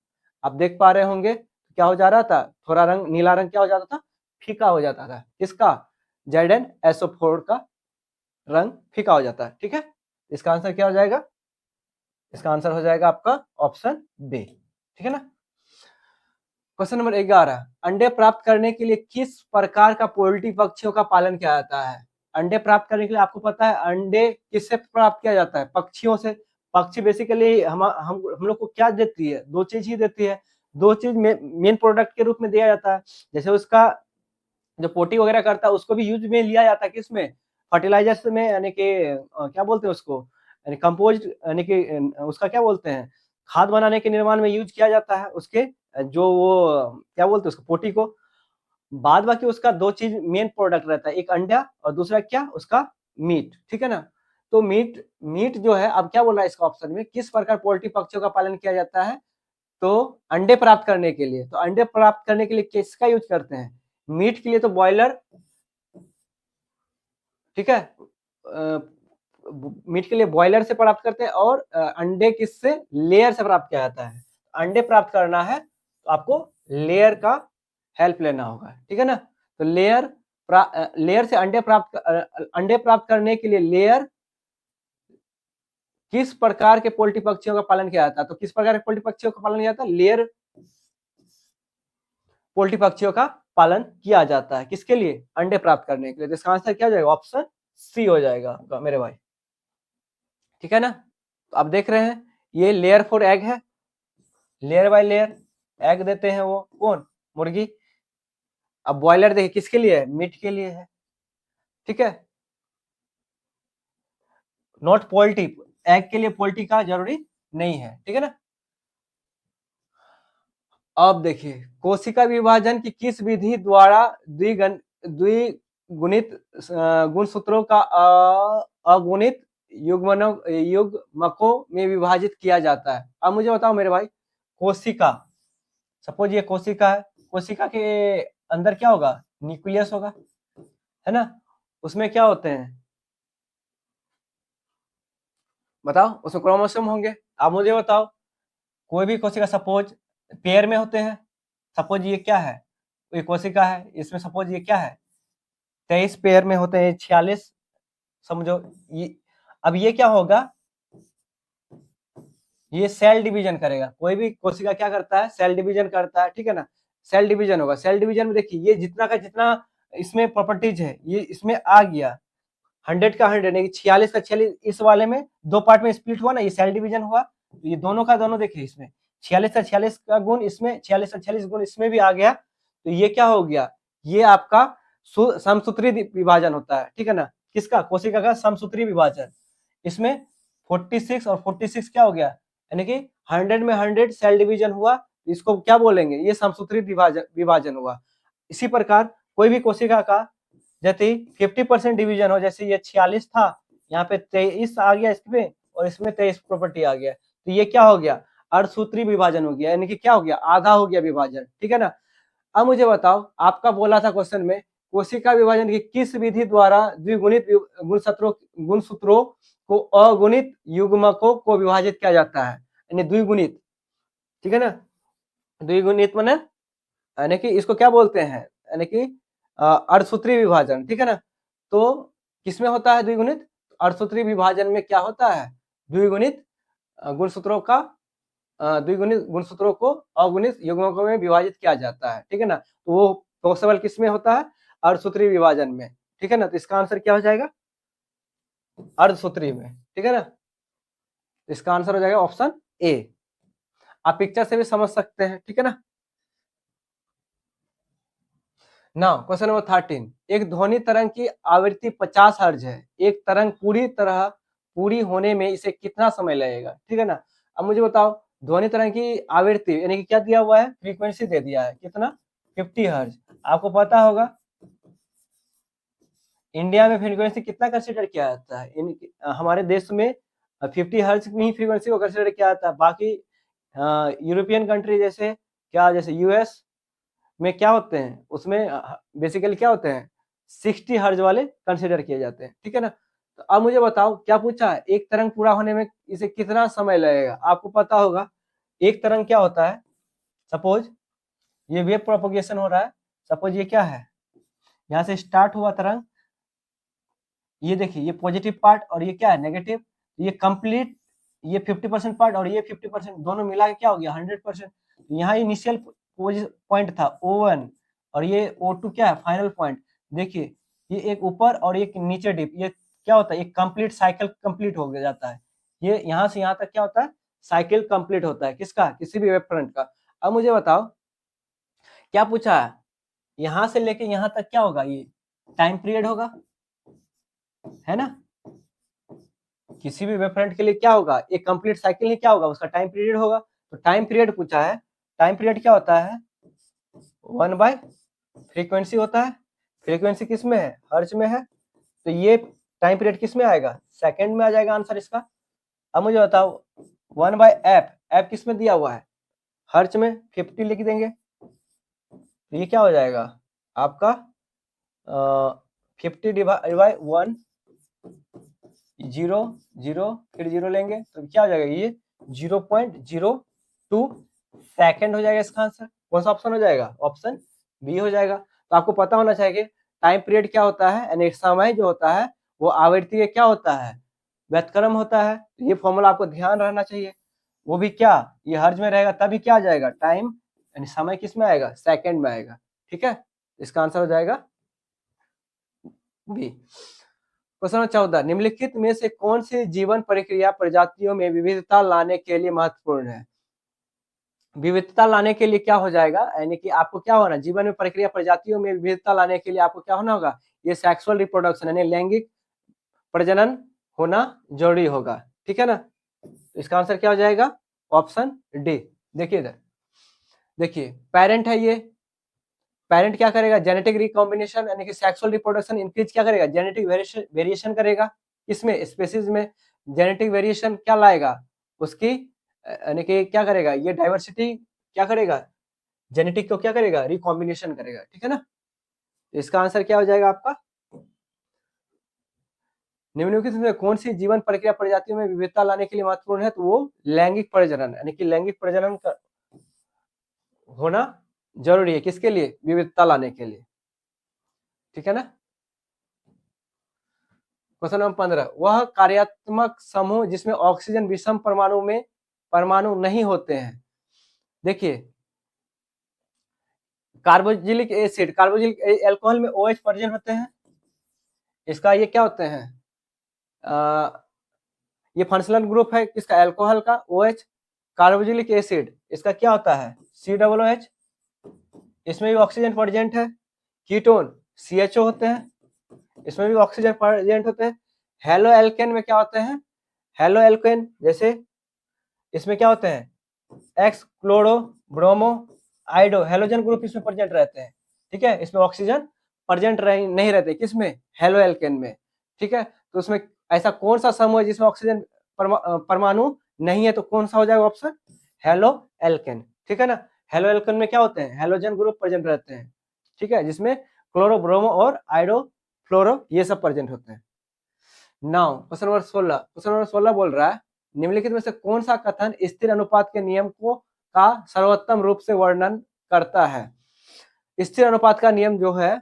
आप देख पा रहे होंगे क्या हो जा रहा था, थोड़ा रंग नीला रंग क्या हो जाता था, फीका हो जाता था, किसका, ZnSO4 का रंग फीका हो जाता है, ठीक है। इसका आंसर क्या हो जाएगा, इसका आंसर हो जाएगा आपका ऑप्शन बी, ठीक है ना। क्वेश्चन नंबर 11, अंडे प्राप्त करने के लिए किस प्रकार का पोल्ट्री पक्षियों का पालन किया जाता है। अंडे प्राप्त करने के लिए आपको पता है अंडे किससे प्राप्त किया जाता है, पक्षियों से। पक्षी बेसिकली हम लोग को क्या देती है, दो चीज ही देती है, दो चीज मेन प्रोडक्ट के रूप में दिया जाता है। जैसे उसका जो पोटी वगैरह करता है उसको भी यूज में लिया जाता है, किसमें, फर्टिलाइजर्स में, यानी कि क्या बोलते हैं उसको, यानी कंपोस्ट, यानी कि उसका क्या बोलते हैं, खाद बनाने के निर्माण में यूज किया जाता है उसके, जो वो क्या बोलते हैं उसको, पोटी को। बाद बाकी उसका दो चीज मेन प्रोडक्ट रहता है, एक अंडा और दूसरा क्या, उसका मीट, ठीक है ना। तो मीट मीट जो है, अब क्या बोल रहा है इसका ऑप्शन में, किस प्रकार पोल्ट्री पक्षियों का पालन किया जाता है, तो अंडे प्राप्त करने के लिए। तो अंडे प्राप्त करने के लिए किसका यूज करते हैं, मीट के लिए तो बॉयलर, ठीक है, मीट के लिए बॉयलर से प्राप्त करते हैं, और अंडे किससे, लेयर से प्राप्त किया जाता है। अंडे प्राप्त करना है तो आपको लेयर का हेल्प लेना होगा, ठीक है ना। तो लेयर से अंडे प्राप्त करने के लिए लेयर किस प्रकार के पोल्ट्री पक्षियों का पालन किया जाता है, तो किस प्रकार के पोल्ट्री पक्षियों का पालन किया जाता है, लेयर पोल्ट्री पक्षियों का पालन किया जाता है, किसके लिए? अंडे प्राप्त करने के लिए। तो इसका आंसर क्या हो जाएगा? ऑप्शन सी हो जाएगा मेरे भाई, ठीक है ना। तो आप देख रहे हैं ये लेयर फॉर एग है, लेयर बाय लेयर एग देते हैं वो कौन? मुर्गी। अब बॉयलर देखिए किसके लिए है? मीट के लिए है, ठीक है, नॉट पोल्ट्री। एग के लिए पोल्ट्री का जरूरी नहीं है, ठीक है ना। अब देखिए कोशिका विभाजन की किस विधि द्वारा द्विगुणित गुणसूत्रों का अगुणित युग्मकों में विभाजित किया जाता है। अब मुझे बताओ मेरे भाई, कोशिका, सपोज ये कोशिका है, कोशिका के अंदर क्या होगा? न्यूक्लियस होगा, है ना। उसमें क्या होते हैं बताओ? उसमें क्रोमोसोम होंगे। अब मुझे बताओ कोई भी कोशिका सपोज पेयर में होते हैं, सपोज ये क्या है? ये कोशिका है, इसमें सपोज ये क्या है? 23 पेयर में होते हैं, 46 समझो ये। अब ये क्या होगा? ये सेल डिवीजन करेगा। कोई भी कोशिका क्या करता है? सेल डिवीजन करता है, ठीक है ना। सेल डिवीजन होगा। सेल डिवीजन में देखिए ये जितना का जितना इसमें प्रॉपर्टीज है ये इसमें आ गया, 100 का 100 नहीं, 46 का 46 इस वाले में दो पार्ट में स्प्लिट हुआ ना, ये सेल डिवीजन हुआ। तो ये दोनों का दोनों देखिए इसमें 46 का गुण इसमें, 46 का 46 गुण इसमें भी आ गया। तो ये क्या हो गया? ये आपका समसूत्री विभाजन होता है, ठीक है ना। किसका? कोशिका का समसूत्री विभाजन। इसमें 46 और 46 क्या हो गया? यानी कि 100 में 100 सेल डिवीजन हुआ, इसको क्या बोलेंगे? ये समसूत्री विभाजन हुआ। इसी प्रकार कोई भी कोशिका का यदि 50% डिवीजन हो, जैसे ये 46 था, यहाँ पे 23 आ गया इसमें और इसमें 23 प्रॉपर्टी आ गया, तो ये क्या हो गया? अर्धसूत्री विभाजन हो गया, यानी कि क्या हो गया? आधा हो गया विभाजन, ठीक है ना। अब मुझे बताओ, आपका बोला था क्वेश्चन में कोशिका विभाजन की किस विधि द्वारा द्विगुणित गुणसूत्रों को अगुणित युग्मकों को विभाजित किया जाता है, यानी द्विगुणित, ठीक है ना। द्विगुणित माने यानी कि इसको क्या बोलते हैं? यानी कि अर्धसूत्री विभाजन, ठीक है ना। तो किसमें होता है द्विगुणित? अर्धसूत्री विभाजन में क्या होता है? द्विगुणित गुणसूत्रों का द्विगुणित गुणसूत्रों को अगुणित युग्मकों में विभाजित किया जाता है, ठीक है ना। तो वो पॉसिबल किसमें होता है? अर्धसूत्री विभाजन में, ठीक है ना। तो इसका आंसर क्या हो जाएगा? अर्धसूत्री में, ठीक है ना। इसका आंसर हो जाएगा ऑप्शन ए। आप पिक्चर से भी समझ सकते हैं, ठीक है ना। नाउ क्वेश्चन नंबर 13, एक ध्वनि तरंग की आवृत्ति 50 हर्ज है, एक तरंग पूरी होने में इसे कितना समय लगेगा, ठीक है ना। अब मुझे बताओ ध्वनि तरंग की आवृत्ति यानी कि क्या दिया हुआ है? फ्रीक्वेंसी दे दिया है, कितना? 50 हर्ज। आपको पता होगा इंडिया में फ्रीक्वेंसी कितना कंसिडर किया जाता है? हमारे देश में 50 हर्ज की फ्रीक्वेंसी को कंसिडर किया जाता है। बाकी यूरोपियन कंट्री जैसे क्या, जैसे यूएस में क्या होते हैं, उसमें बेसिकली क्या होते हैं? 60 हर्ज वाले कंसिडर किए जाते हैं, ठीक है ना। तो अब मुझे बताओ क्या पूछा है? एक तरंग पूरा होने में इसे कितना समय लगेगा? आपको पता होगा एक तरंग क्या होता है? सपोज ये वेव प्रोपगेशन हो रहा है, सपोज ये क्या है? यहाँ से स्टार्ट हुआ तरंग, ये देखिए ये पॉजिटिव पार्ट और ये क्या है? नेगेटिव। ये कंप्लीट, ये 50% पार्ट और ये 50% दोनों मिला के क्या हो गया? 100%। यहाँ इनिशियल पॉइंट था O1 और ये O2 क्या है? Final point. देखिए ये एक ऊपर और एक नीचे डिप, ये क्या होता है? एक कंप्लीट साइकिल कंप्लीट हो जाता है। ये यहाँ से यहाँ तक क्या होता है? साइकिल कंप्लीट होता है, किसका? किसी भी वेव फ्रंट का। अब मुझे बताओ क्या पूछा है? यहाँ से लेके यहाँ तक क्या होगा? ये टाइम पीरियड होगा, है ना। किसी भी वेव फ्रंट के लिए क्या होगा? एक कंप्लीट साइकिल ही क्या होगा? उसका टाइम पीरियड होगा। तो टाइम पीरियड पूछा है, टाइम पीरियड क्या होता है? 1 by फ्रीक्वेंसी होता है। फ्रीक्वेंसी किस में है? हर्ज में है। तो ये टाइम पीरियड किस में आएगा? सेकंड में आ जाएगा आंसर इसका। अब मुझे बताओ 1 by एफ, एफ किस में दिया हुआ है? हर्ज में। 50 लिख देंगे तो ये क्या हो जाएगा आपका? 50 डिवाइड बाई 1, 0 0 फिर 0 लेंगे तो क्या हो जाएगा? ये 0.02 सेकंड हो जाएगा इसका आंसर। कौन सा ऑप्शन हो जाएगा? ऑप्शन बी हो जाएगा। तो आपको पता होना चाहिए टाइम पीरियड क्या होता है, यानी समय जो होता है वो आवृत्ति का क्या होता है? व्युत्क्रम होता है। तो ये फॉर्मूला आपको ध्यान रहना चाहिए। वो भी क्या? ये हर्ज में रहेगा तभी क्या आ जाएगा? टाइम, यानी समय किस में आएगा? सेकंड में आएगा, ठीक है। इसका आंसर हो जाएगा बी। क्वेश्चन नंबर 14, निम्नलिखित में से कौन सी जीवन प्रक्रिया प्रजातियों में विविधता लाने के लिए महत्वपूर्ण है? विविधता लाने के लिए क्या हो जाएगा, यानी कि आपको क्या होना, जीवन में प्रक्रिया प्रजातियों में विविधता लाने के लिए आपको क्या होना होगा, ये सेक्सुअल रिप्रोडक्शन यानी लैंगिक प्रजनन होना जरूरी होगा, ठीक है ना। इसका आंसर क्या हो जाएगा, ऑप्शन डी। देखिए इधर, देखिए पेरेंट है, ये पेरेंट क्या करेगा, जेनेटिक रिकॉम्बिनेशन यानी कि सेक्सुअल रिप्रोडक्शन इंक्रीज क्या करेगा, जेनेटिक वेरिएशन करेगा, इसमें स्पेसीज में जेनेटिक वेरिएशन क्या लाएगा, उसकी यानी कि क्या करेगा, ये डाइवर्सिटी क्या करेगा, जेनेटिक को क्या करेगा, रिकॉम्बिनेशन करेगा, ठीक है ना। इसका आंसर क्या हो जाएगा आपका, निम्नलिखित में कौन सी जीवन प्रक्रिया प्रजातियों में विविधता लाने के लिए महत्वपूर्ण है, तो वो लैंगिक प्रजनन यानी कि लैंगिक प्रजनन का होना जरूरी है, किसके लिए, विविधता लाने के लिए, ठीक है ना। क्वेश्चन नंबर 15, वह कार्यात्मक समूह जिसमें ऑक्सीजन विषम परमाणु नहीं होते हैं। देखिए कार्बोक्सिलिक अल्कोहल में OH प्रेजेंट होते हैं, इसका ये क्या होते हैं, ये फंक्शनल ग्रुप है किसका, अल्कोहल का, OH। कार्बोक्सिलिक एसिड इसका क्या होता है, COOH, इसमें भी ऑक्सीजन प्रेजेंट है। कीटोन CHO होते हैं, इसमें भी ऑक्सीजन प्रेजेंट होते हैं। हेलो एल्केन में क्या होते हैं, हेलो एल्केन जैसे इसमें क्या होते हैं, x chloro bromo आइडो, halogen group इसमें प्रेजेंट रहते हैं, ठीक है। इसमें ऑक्सीजन प्रेजेंट नहीं रहते, किसमें, हेलो एल्केन में, ठीक है। तो उसमें ऐसा कौन सा समूह है जिसमें ऑक्सीजन परमाणु नहीं है, तो कौन सा हो जाएगा ऑप्शन, हेलो एल्केन, ठीक है ना। हेलो एल्केन में क्या होते हैं, हेलोजन ग्रुप प्रेजेंट रहते हैं, ठीक है, जिसमें क्लोरो ब्रोमो और आइडो फ्लोरो ये सब प्रेजेंट होते हैं। नाउ क्वेश्चन नंबर 16 बोल रहा है, निम्नलिखित में से कौन सा कथन स्थिर अनुपात के नियम को का सर्वोत्तम रूप से वर्णन करता है। स्थिर अनुपात का नियम जो है,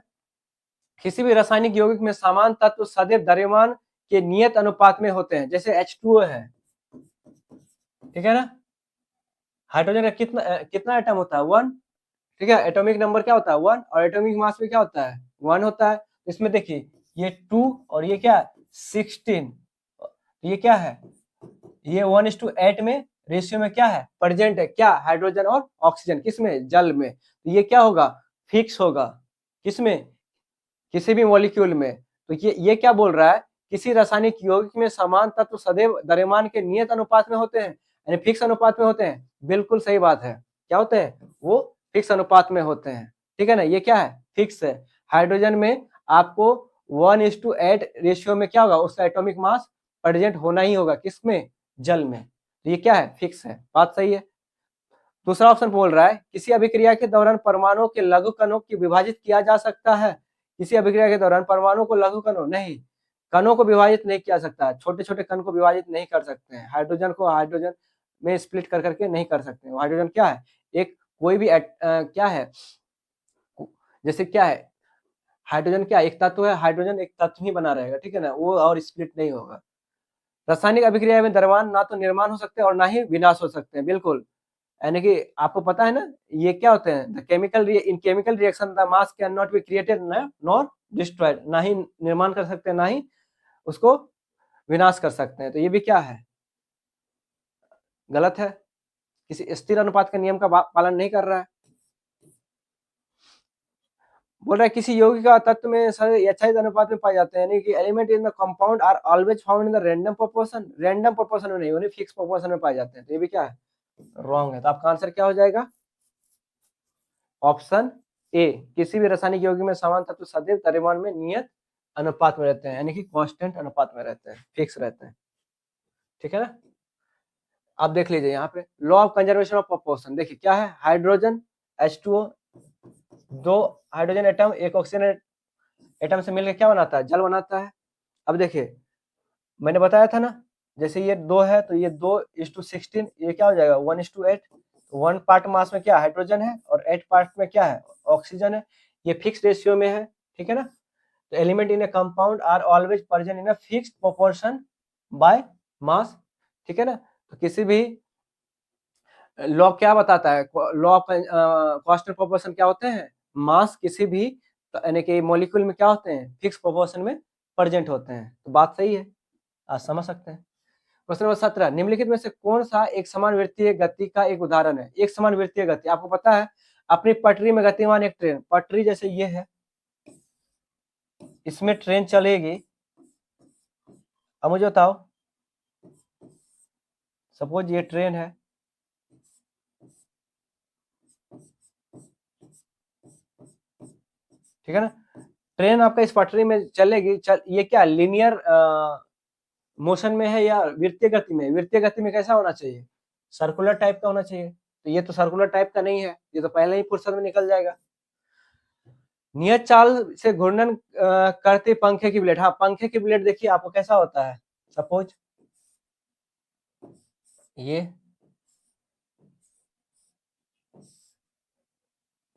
किसी भी रासायनिक यौगिक में समान तत्व सदैव द्रव्यमान के नियत अनुपात में होते हैं, जैसे H2O है, ठीक है ना। हाइड्रोजन का कितना एटम होता है, 1, ठीक है। एटॉमिक नंबर क्या होता है, 1, और एटॉमिक मास में क्या होता है, 1 होता है। इसमें देखिए ये 2 और ये क्या 16, ये क्या है, ये 1:8 में रेशियो में क्या है, प्रेजेंट है, क्या, हाइड्रोजन और ऑक्सीजन, किसमें, जल में। तो ये क्या होगा, फिक्स होगा, किसमें, किसी भी मॉलिक्यूल में। तो ये क्या बोल रहा है, किसी रासायनिक यौगिक में समान तत्व सदैव द्रव्यमान के नियत अनुपात में होते हैं, यानी फिक्स अनुपात में होते हैं, बिल्कुल सही बात है, क्या होते हैं, वो फिक्स अनुपात में होते हैं, ठीक है ना। ये क्या है, फिक्स है। हाइड्रोजन में आपको 1:8 रेशियो में क्या होगा, उसका एटॉमिक मास प्रेजेंट होना ही होगा, किसमें, जल में। तो ये क्या है, फिक्स है, बात सही है। दूसरा ऑप्शन बोल रहा है, किसी अभिक्रिया के दौरान परमाणुओं के लघु कणों की विभाजित किया जा सकता है। किसी अभिक्रिया के दौरान परमाणु को लघु कणों नहीं, कणों को विभाजित नहीं किया सकता, छोटे छोटे कण को विभाजित नहीं कर सकते हैं, हाइड्रोजन को हाइड्रोजन में स्प्लिट कर करके नहीं कर सकते हैं। हाइड्रोजन क्या है, एक कोई भी क्या है, जैसे क्या है, हाइड्रोजन क्या एक तत्व है, हाइड्रोजन एक तत्व ही बना रहेगा, ठीक है ना, वो और स्प्लिट नहीं होगा। रासायनिक अभिक्रिया में द्रव्यमान ना तो निर्माण हो सकते हैं और ना ही विनाश हो सकते हैं, बिल्कुल। यानी कि आपको पता है ना, ये क्या होते हैं, इन chemical reaction the mass can not be created nor destroyed, ना ही निर्माण कर सकते हैं ना ही उसको विनाश कर सकते हैं। तो ये भी क्या है, गलत है, किसी स्थिर अनुपात के नियम का पालन नहीं कर रहा है। बोल रहा है किसी यौगिक का तत्व में यथाहित अनुपात में पाए जाते हैं, यानी कि element in the compound are always found in the random proportion में नहीं, उन्हें फिक्स प्रोपोर्शन में पाए जाते हैं। तो ये भी क्या है, रॉन्ग है। तो आपका आंसर क्या हो जाएगा, ऑप्शन ए, किसी भी रासायनिक यौगिक में समान तत्व सदैव द्रव्यमान में नियत अनुपात में रहते हैं, यानी कि कांस्टेंट अनुपात में रहते हैं, फिक्स रहते हैं, ठीक है ना। आप देख लीजिए यहाँ पे law of conservation of proportion, देखिए क्या है, हाइड्रोजन H2O, 2 हाइड्रोजन एटम एक ऑक्सीजन एटम से मिलकर क्या बनाता है, जल बनाता है। अब देखिए मैंने बताया था ना, जैसे ये 2 है तो ये 2:16, ये क्या हो जाएगा 1:8। 1 पार्ट मास में क्या हाइड्रोजन है और 8 पार्ट में क्या है, ऑक्सीजन है। ये फिक्स रेशियो में है, ठीक है ना। तो element in a compound are always present in a fixed proportion by mass, ठीक है ना। तो किसी भी लॉ क्या बताता है, लॉ ऑफ कांस्टेंट प्रोपोर्शन क्या होते हैं, मास किसी भी तो यानी कि मॉलिक्यूल में क्या होते हैं, फिक्स प्रोपोर्शन में प्रेजेंट होते हैं। तो बात सही है, आप समझ सकते हैं। क्वेश्चन नंबर 17, निम्नलिखित में से कौन सा एक समान वृत्तीय गति का एक उदाहरण है। एक समान वृत्तीय गति, आपको पता है अपनी पटरी में गतिमान एक ट्रेन, पटरी जैसे ये है, इसमें ट्रेन चलेगी। अब मुझे बताओ, सपोज ये ट्रेन है, ठीक है ना। ट्रेन आपका इस पटरी में चलेगी, ये क्या लीनियर मोशन में है या वृत्तीय गति में? वृत्तीय गति में कैसा होना चाहिए, सर्कुलर टाइप का होना चाहिए। तो ये तो सर्कुलर टाइप का नहीं है, ये तो पहले ही फुर्सत में निकल जाएगा। नियत चाल से घूर्णन करते पंखे की ब्लेड, हाँ पंखे की ब्लेड देखिए आपको कैसा होता है, सपोज ये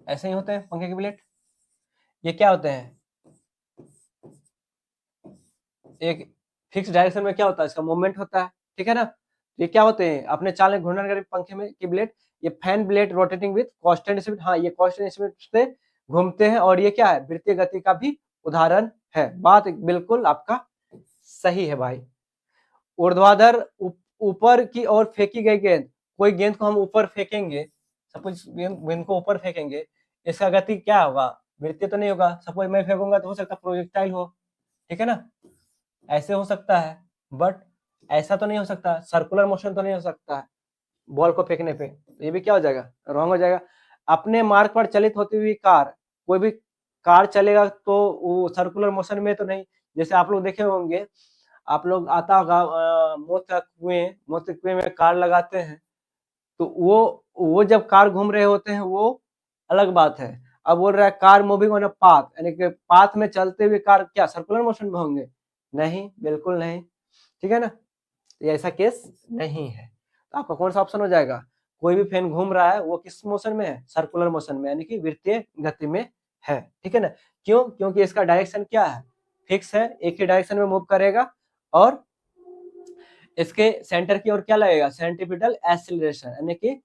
ऐसे ही होते हैं पंखे की ब्लेड। ये क्या होते हैं, एक फिक्स डायरेक्शन में क्या होता है, इसका मूवमेंट होता है, ठीक है ना। ये क्या होते हैं, अपने चाल में घूर्णन करें पंखे में की ब्लेड। ये fan blade rotating with constant speed, हाँ ये कांस्टेंट स्पीड से घूमते हैं, और ये क्या है, वृत्तीय गति का भी उदाहरण है। बात बिल्कुल आपका सही है भाई। ऊर्ध्वाधर ऊपर की ओर फेंकी गई गेंद, कोई गेंद को हम ऊपर फेंकेंगे, सपोज गेंद को ऊपर फेंकेंगे, इसका गति क्या होगा, वृत्तीय तो नहीं होगा। सपोज मैं फेंकूंगा तो हो सकता है प्रोजेक्टाइल हो, ठीक है ना, ऐसे हो सकता है, बट ऐसा तो नहीं हो सकता, सर्कुलर मोशन तो नहीं हो सकता है बॉल को फेंकने पे। तो ये भी क्या हो जाएगा, रॉन्ग हो जाएगा। अपने मार्ग पर चलित होती हुई कार, कोई भी कार चलेगा तो वो सर्कुलर मोशन में तो नहीं। जैसे आप लोग देखे होंगे, आप लोग आता होगा मौत के कुएं में कार लगाते हैं, तो वो जब कार घूम रहे होते हैं वो अलग बात है। अब बोल रहा है car moving on a path, यानी कि पाथ में चलते हुए कार क्या सर्कुलर मोशन में होंगे, नहीं बिल्कुल नहीं, ठीक है ना। ये ऐसा केस नहीं है। तो आपका कौन सा ऑप्शन हो जाएगा, कोई भी फैन घूम रहा है वो किस मोशन में है, सर्कुलर मोशन में, यानी कि वृत्तीय गति में है, ठीक है ना। क्यों, क्योंकि इसका डायरेक्शन क्या है, फिक्स है, एक ही डायरेक्शन में मूव करेगा, और इसके सेंटर की ओर क्या लगेगा, सेंट्रीपिटल एक्सीलरेशन, यानी कि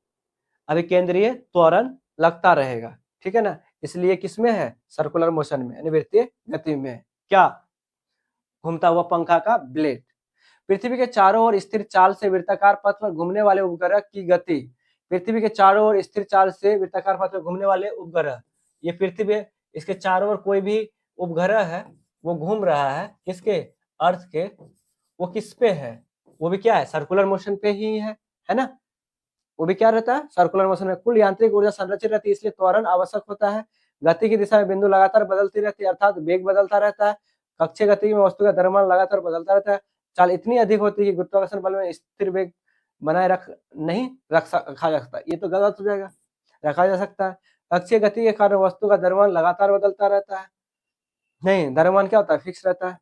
अभिकेंद्रीय त्वरण लगता रहेगा, ठीक है ना। इसलिए किसमें है, सर्कुलर मोशन में, यानी वृत्तीय गति में। क्या, घूमता हुआ पंखा का ब्लेड। पृथ्वी के चारों ओर स्थिर चाल से वृत्ताकार पथ पर घूमने वाले उपग्रह की गति, पृथ्वी के चारों ओर स्थिर चाल से वृत्ताकार पथ पर घूमने वाले उपग्रह, ये पृथ्वी, इसके चारों ओर कोई भी उपग्रह है वो घूम रहा है, किसके, अर्थ के, वो किस पे है, वो भी क्या है, सर्कुलर मोशन पे ही है ना। वो भी क्या रहता है, सर्कुलर मोशन में। कुल यांत्रिक ऊर्जा संरक्षित रहती है, इसलिए त्वरण आवश्यक होता है। गति की दिशा में बिंदु लगातार बदलती रहती है, अर्थात वेग बदलता रहता है। कक्षीय गति में वस्तु का द्रव्यमान लगातार बदलता रहता है। चाल इतनी अधिक होती है कि गुरुत्वाकर्षण बल में स्थिर वेग बनाए नहीं रखा जा सकता, ये तो गलत हो जाएगा, रखा जा सकता है। कक्षीय गति के कारण वस्तु का द्रव्यमान लगातार बदलता रहता है, नहीं द्रव्यमान क्या होता है, फिक्स रहता है।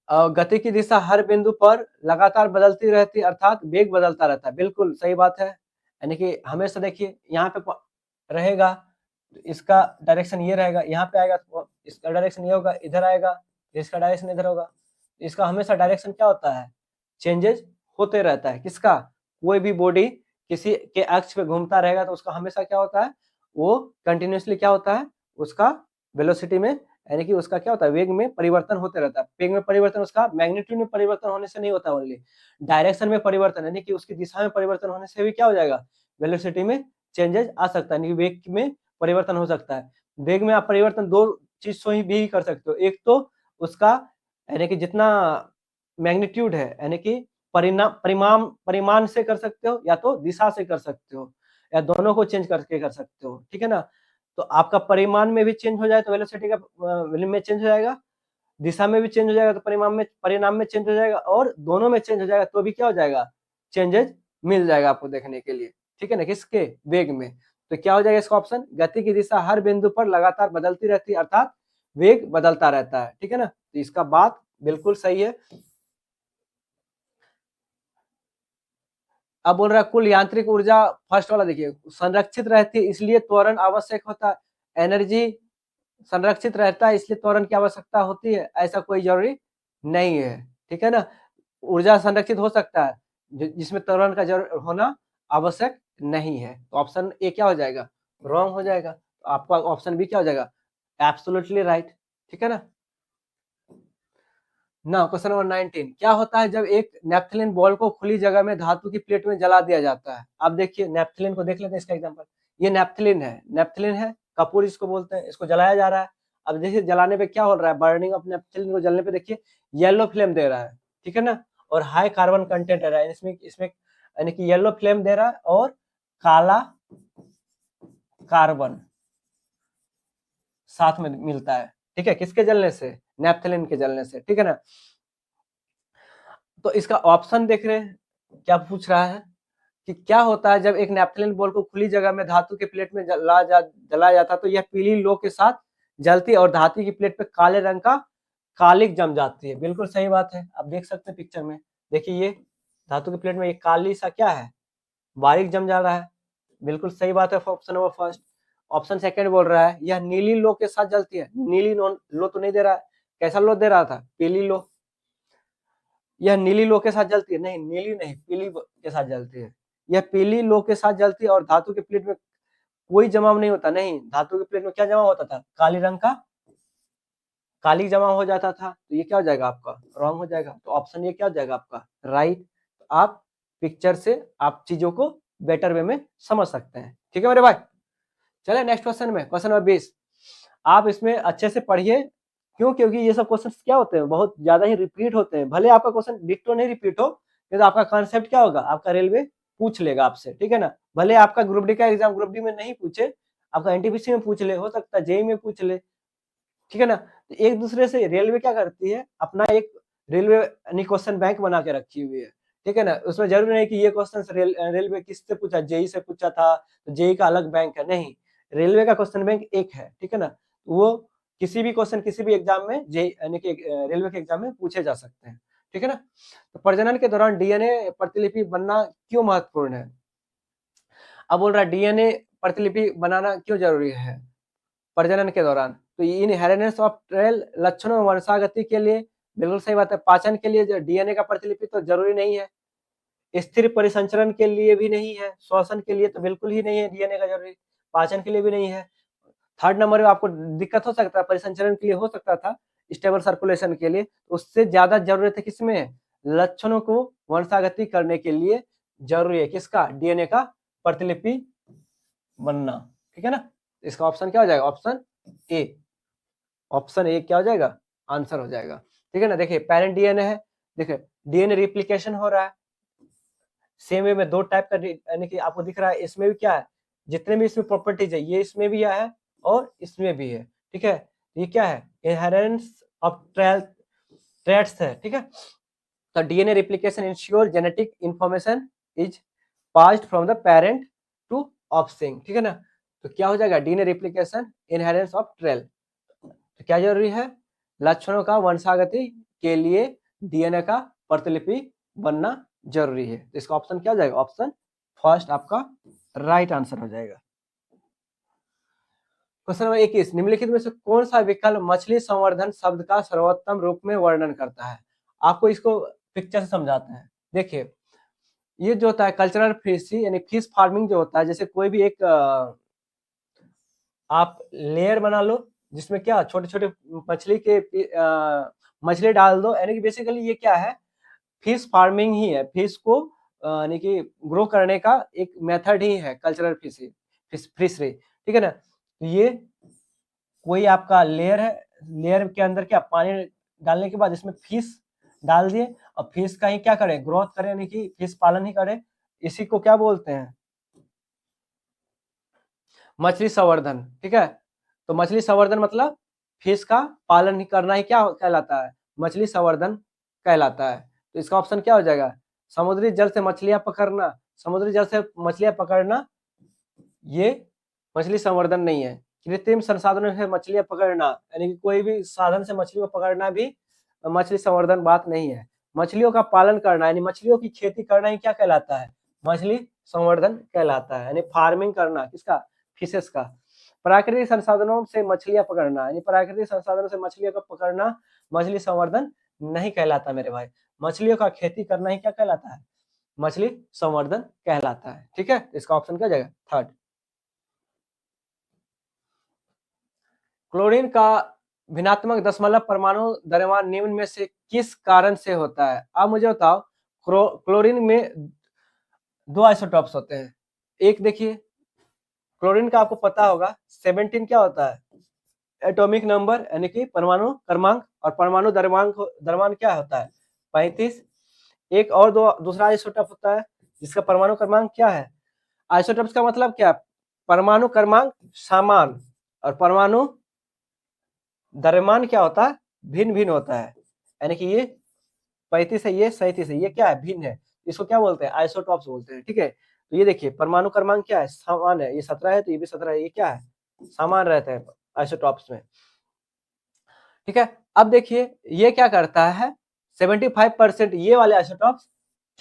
गति की दिशा हर बिंदु पर लगातार बदलती रहती है, अर्थात वेग बदलता रहता है, बिल्कुल सही बात है। यानी कि हमेशा देखिए यहाँ पे रहेगा, इसका डायरेक्शन ये रहेगा, यहाँ पे आएगा तो इसका डायरेक्शन ये होगा, इधर आएगा इसका डायरेक्शन इधर होगा। इसका हमेशा डायरेक्शन क्या होता है, चेंजेस होते रहता है। किसका, कोई भी बॉडी किसी के अक्ष पे घूमता रहेगा तो उसका हमेशा क्या होता है, वो कंटिन्यूसली क्या होता है, उसका वेलोसिटी में, यानी कि उसका क्या होता है, वेग में परिवर्तन होते रहता है। वेग में परिवर्तन उसका मैग्नीट्यूड में परिवर्तन होने से नहीं होता, ओनली डायरेक्शन में परिवर्तन, यानी कि उसकी दिशा में परिवर्तन होने से भी क्या हो जाएगा, वेलोसिटी में चेंजेस आ सकता है, वेग में परिवर्तन हो सकता है। वेग में आप परिवर्तन दो चीज से ही भी कर सकते हो, एक तो उसका यानी कि जितना मैग्नीट्यूड है, यानी कि परिमाण से कर सकते हो, या तो दिशा से कर सकते हो, या दोनों को चेंज करके कर सकते हो, ठीक है ना। तो आपका परिमाण में भी चेंज हो जाए तो वेलोसिटी का में चेंज हो जाएगा, दिशा में भी चेंज हो जाएगा तो परिणाम में चेंज हो जाएगा, और दोनों में चेंज हो जाएगा तो भी क्या हो जाएगा, चेंजेस मिल जाएगा आपको देखने के लिए, ठीक है ना, किसके, वेग में। तो क्या हो जाएगा इसका ऑप्शन, गति की दिशा हर बिंदु पर लगातार बदलती रहती है, अर्थात वेग बदलता रहता है, ठीक है ना। तो इसका बात बिल्कुल सही है। अब बोल रहा है कुल यांत्रिक ऊर्जा, फर्स्ट वाला देखिए, संरक्षित रहती है इसलिए त्वरण आवश्यक होता है। एनर्जी संरक्षित रहता है इसलिए त्वरण की आवश्यकता होती है, ऐसा कोई जरूरी नहीं है, ठीक है ना। ऊर्जा संरक्षित हो सकता है जिसमें त्वरण का होना आवश्यक नहीं है। तो ऑप्शन ए क्या हो जाएगा, रॉन्ग हो जाएगा। तो आपका ऑप्शन बी क्या हो जाएगा, एब्सोल्युटली राइट। ठीक है ना। ना क्वेश्चन नंबर 19, क्या होता है जब एक नेपथलीन बॉल को खुली जगह में धातु की प्लेट में जला दिया जाता है। आप देखिए नेपथलीन को देख लेते हैं, इसका एग्जांपल, ये नेपथलीन है, कपूर इसको बोलते हैं, इसको जलाया जा रहा है। अब देखिए जलाने पे क्या हो रहा है, बर्निंग ऑफ नेपथलीन को जलने पे देखिए येलो फ्लेम दे रहा है, ठीक है ना, और हाई कार्बन कंटेंट है इसमें इसमें यानी कि येलो फ्लेम दे रहा है और काला कार्बन साथ में मिलता है। ठीक है, किसके जलने से, नेपथलीन के जलने से। ठीक है ना। तो इसका ऑप्शन देख रहे हैं क्या पूछ रहा है कि क्या होता है जब एक नेपथलीन बॉल को खुली जगह में धातु के प्लेट में जलाया जाता तो यह पीली लो के साथ जलती और धातु की प्लेट पे काले रंग का कालिक जम जाती है। बिल्कुल सही बात है, आप देख सकते हैं पिक्चर में, देखिए ये धातु की प्लेट में ये काली सा क्या है, बारीक जम जा रहा है। बिल्कुल सही बात है option number first. Option second बोल रहा है यह नीली लो के साथ जलती है। नीली लो तो नहीं दे रहा है, कैसा लो दे रहा था, पीली लो। यह नीली लो के साथ जलती है, नहीं नीली नहीं, पीली के साथ जलती है। यह पीली लो के साथ जलती है और धातु के प्लेट में कोई जमाव नहीं होता। नहीं, धातु के प्लेट में क्या जमा होता था, काली रंग का काली जमा हो जाता था। तो ये क्या हो जाएगा आपका, रॉन्ग हो जाएगा। तो ऑप्शन ये क्या हो जाएगा आपका, राइट। आप पिक्चर से आप चीजों को बेटर वे में समझ सकते हैं। ठीक है मेरे भाई, चले नेक्स्ट क्वेश्चन में, क्वेश्चन नंबर 20। आप इसमें अच्छे से पढ़िए, क्यों, क्योंकि ये सब क्वेश्चन क्या होते हैं, बहुत ज्यादा ही रिपीट होते हैं। भले आपका क्वेश्चन डिट्टो नहीं रिपीट हो, तो आपका कॉन्सेप्ट क्या होगा, आपका रेलवे पूछ लेगा आपसे। ठीक है ना। भले आपका ग्रुप डी का एग्जाम ग्रुप डी में नहीं पूछे, आपका एनटीपीसी में पूछ ले, हो सकता है जेई में पूछ ले। ठीक है ना। तो एक दूसरे से रेलवे क्या करती है, अपना एक रेलवे क्वेश्चन बैंक बना के रखी हुई है। ठीक है ना। उसमें जरूरी नहीं कि ये क्वेश्चन रेलवे किससे पूछा, जेई से पूछा था तो जेई का अलग बैंक है, नहीं, रेलवे का क्वेश्चन बैंक एक है। ठीक है ना। वो किसी भी क्वेश्चन किसी भी एग्जाम में जेई यानी कि रेलवे के एग्जाम में पूछे जा सकते हैं। ठीक है ना। तो प्रजनन के दौरान डीएनए प्रतिलिपि बनना क्यों महत्वपूर्ण है। अब बोल रहा है डीएनए प्रतिलिपि बनाना क्यों जरूरी है प्रजनन के दौरान। तो इनहेरिटेंस ऑफ ट्रेल लक्षणों वंशागति के लिए बिल्कुल सही बात है। पाचन के लिए जो डीएनए का प्रतिलिपि तो जरूरी नहीं है, स्थिर परिसंचरण के लिए भी नहीं है, श्वसन के लिए तो बिल्कुल ही नहीं है डीएनए का जरूरी, पाचन के लिए भी नहीं है। थर्ड नंबर में आपको दिक्कत हो सकता है, परिसंचरण के लिए हो सकता था, स्टेबल सर्कुलेशन के लिए, तो उससे ज्यादा जरूरत है किसमें है, लक्षणों को वंशागति करने के लिए जरूरी है किसका, डीएनए का प्रतिलिपि बनना। ठीक है ना। इसका ऑप्शन क्या हो जाएगा, ऑप्शन ए। ऑप्शन ए क्या हो जाएगा, आंसर हो जाएगा। ठीक है ना। देखिए पेरेंट डीएनए है, देखिए डीएनए रिप्लिकेशन हो रहा है, सेम वे में दो टाइप का यानी कि आपको दिख रहा है, इसमें भी क्या है, जितने भी इसमें प्रॉपर्टीज है ये इसमें भी है और इसमें भी है। ठीक है। ये क्या है, इनहेरेंस ऑफ ट्रेट्स है। ठीक है। तो DNA replication ensure genetic information is passed from the parent to offspring. ठीक है ना। तो क्या हो जाएगा, DNA replication inheritance of trait. तो क्या जरूरी है, लक्षणों का वंशागति के लिए डीएनए का प्रतिलिपि बनना जरूरी है। तो इसका ऑप्शन क्या हो जाएगा, ऑप्शन फर्स्ट आपका राइट आंसर हो जाएगा। क्वेश्चन नंबर 21, निम्नलिखित में से कौन सा विकल्प मछली संवर्धन शब्द का सर्वोत्तम रूप में वर्णन करता है। आपको इसको पिक्चर से समझाते हैं। देखिए ये जो होता है कल्चरल फिश यानी फिश फार्मिंग जो होता है, जैसे कोई भी एक आप लेयर बना लो जिसमें क्या छोटे छोटे मछली के मछली डाल दो, यानी कि बेसिकली ये क्या है, फिश फार्मिंग ही है, फिश को यानी कि ग्रो करने का एक मेथड ही है कल्चरल फिशरी। ठीक है ना। तो ये कोई आपका लेयर है, लेयर के अंदर क्या पानी डालने के बाद इसमें फिश डाल दिए और फिश का ही क्या करे, ग्रोथ करे, यानी कि फिश पालन ही करे। इसी को क्या बोलते हैं, मछली संवर्धन। ठीक है। तो मछली संवर्धन मतलब फिश का पालन ही करना ही क्या कहलाता है, मछली संवर्धन कहलाता है। तो इसका ऑप्शन क्या हो जाएगा, समुद्री जल से मछलियां पकड़ना, समुद्री जल से मछलियां पकड़ना ये मछली संवर्धन नहीं है। कृत्रिम संसाधनों से मछलियां पकड़ना यानी कि कोई भी साधन से मछली को पकड़ना भी मछली संवर्धन बात नहीं है। मछलियों का पालन करना यानी मछलियों की खेती करना ही क्या कहलाता है, मछली संवर्धन कहलाता है, यानी फार्मिंग करना किसका, फिशेस का। प्राकृतिक संसाधनों से मछलियां पकड़ना यानी प्राकृतिक संसाधनों से मछलियों को पकड़ना मछली संवर्धन नहीं कहलाता मेरे भाई। मछलियों का खेती करना ही क्या कहलाता है, मछली संवर्धन कहलाता है। ठीक है। इसका ऑप्शन क्या हो जाएगा, थर्ड। क्लोरीन का भिन्नात्मक दशमलव परमाणु द्रव्यमान निम्न में से किस कारण से होता है? अब मुझे बताओ, क्लोरीन में दो आइसोटॉप्स होते हैं। एक देखिए, क्लोरीन का आपको पता होगा 17 क्या होता है? एटॉमिक नंबर यानी कि परमाणु क्रमांक, और परमाणु द्रव्यमान क्या होता है? 35। एक और दूसरा आइसोटॉप होता है जिसका परमाणु क्रमांक क्या है? आइसोटॉप्स का मतलब क्या? परमाणु क्रमांक समान और परमाणु द्रव्यमान क्या होता है? भिन्न भिन्न होता है। यानी कि ये 35 है, ये 37 है, ये क्या है? भिन्न है। इसको क्या बोलते हैं? आइसोटॉप्स बोलते हैं। ठीक है, तो ये देखिए परमाणु क्रमांक क्या है? समान है। ये 17 है तो ये भी 17 है। ये क्या है? समान रहते हैं आइसोटॉप्स में। ठीक है, अब देखिए ये क्या करता है? 75% ये वाले आइसोटॉप्स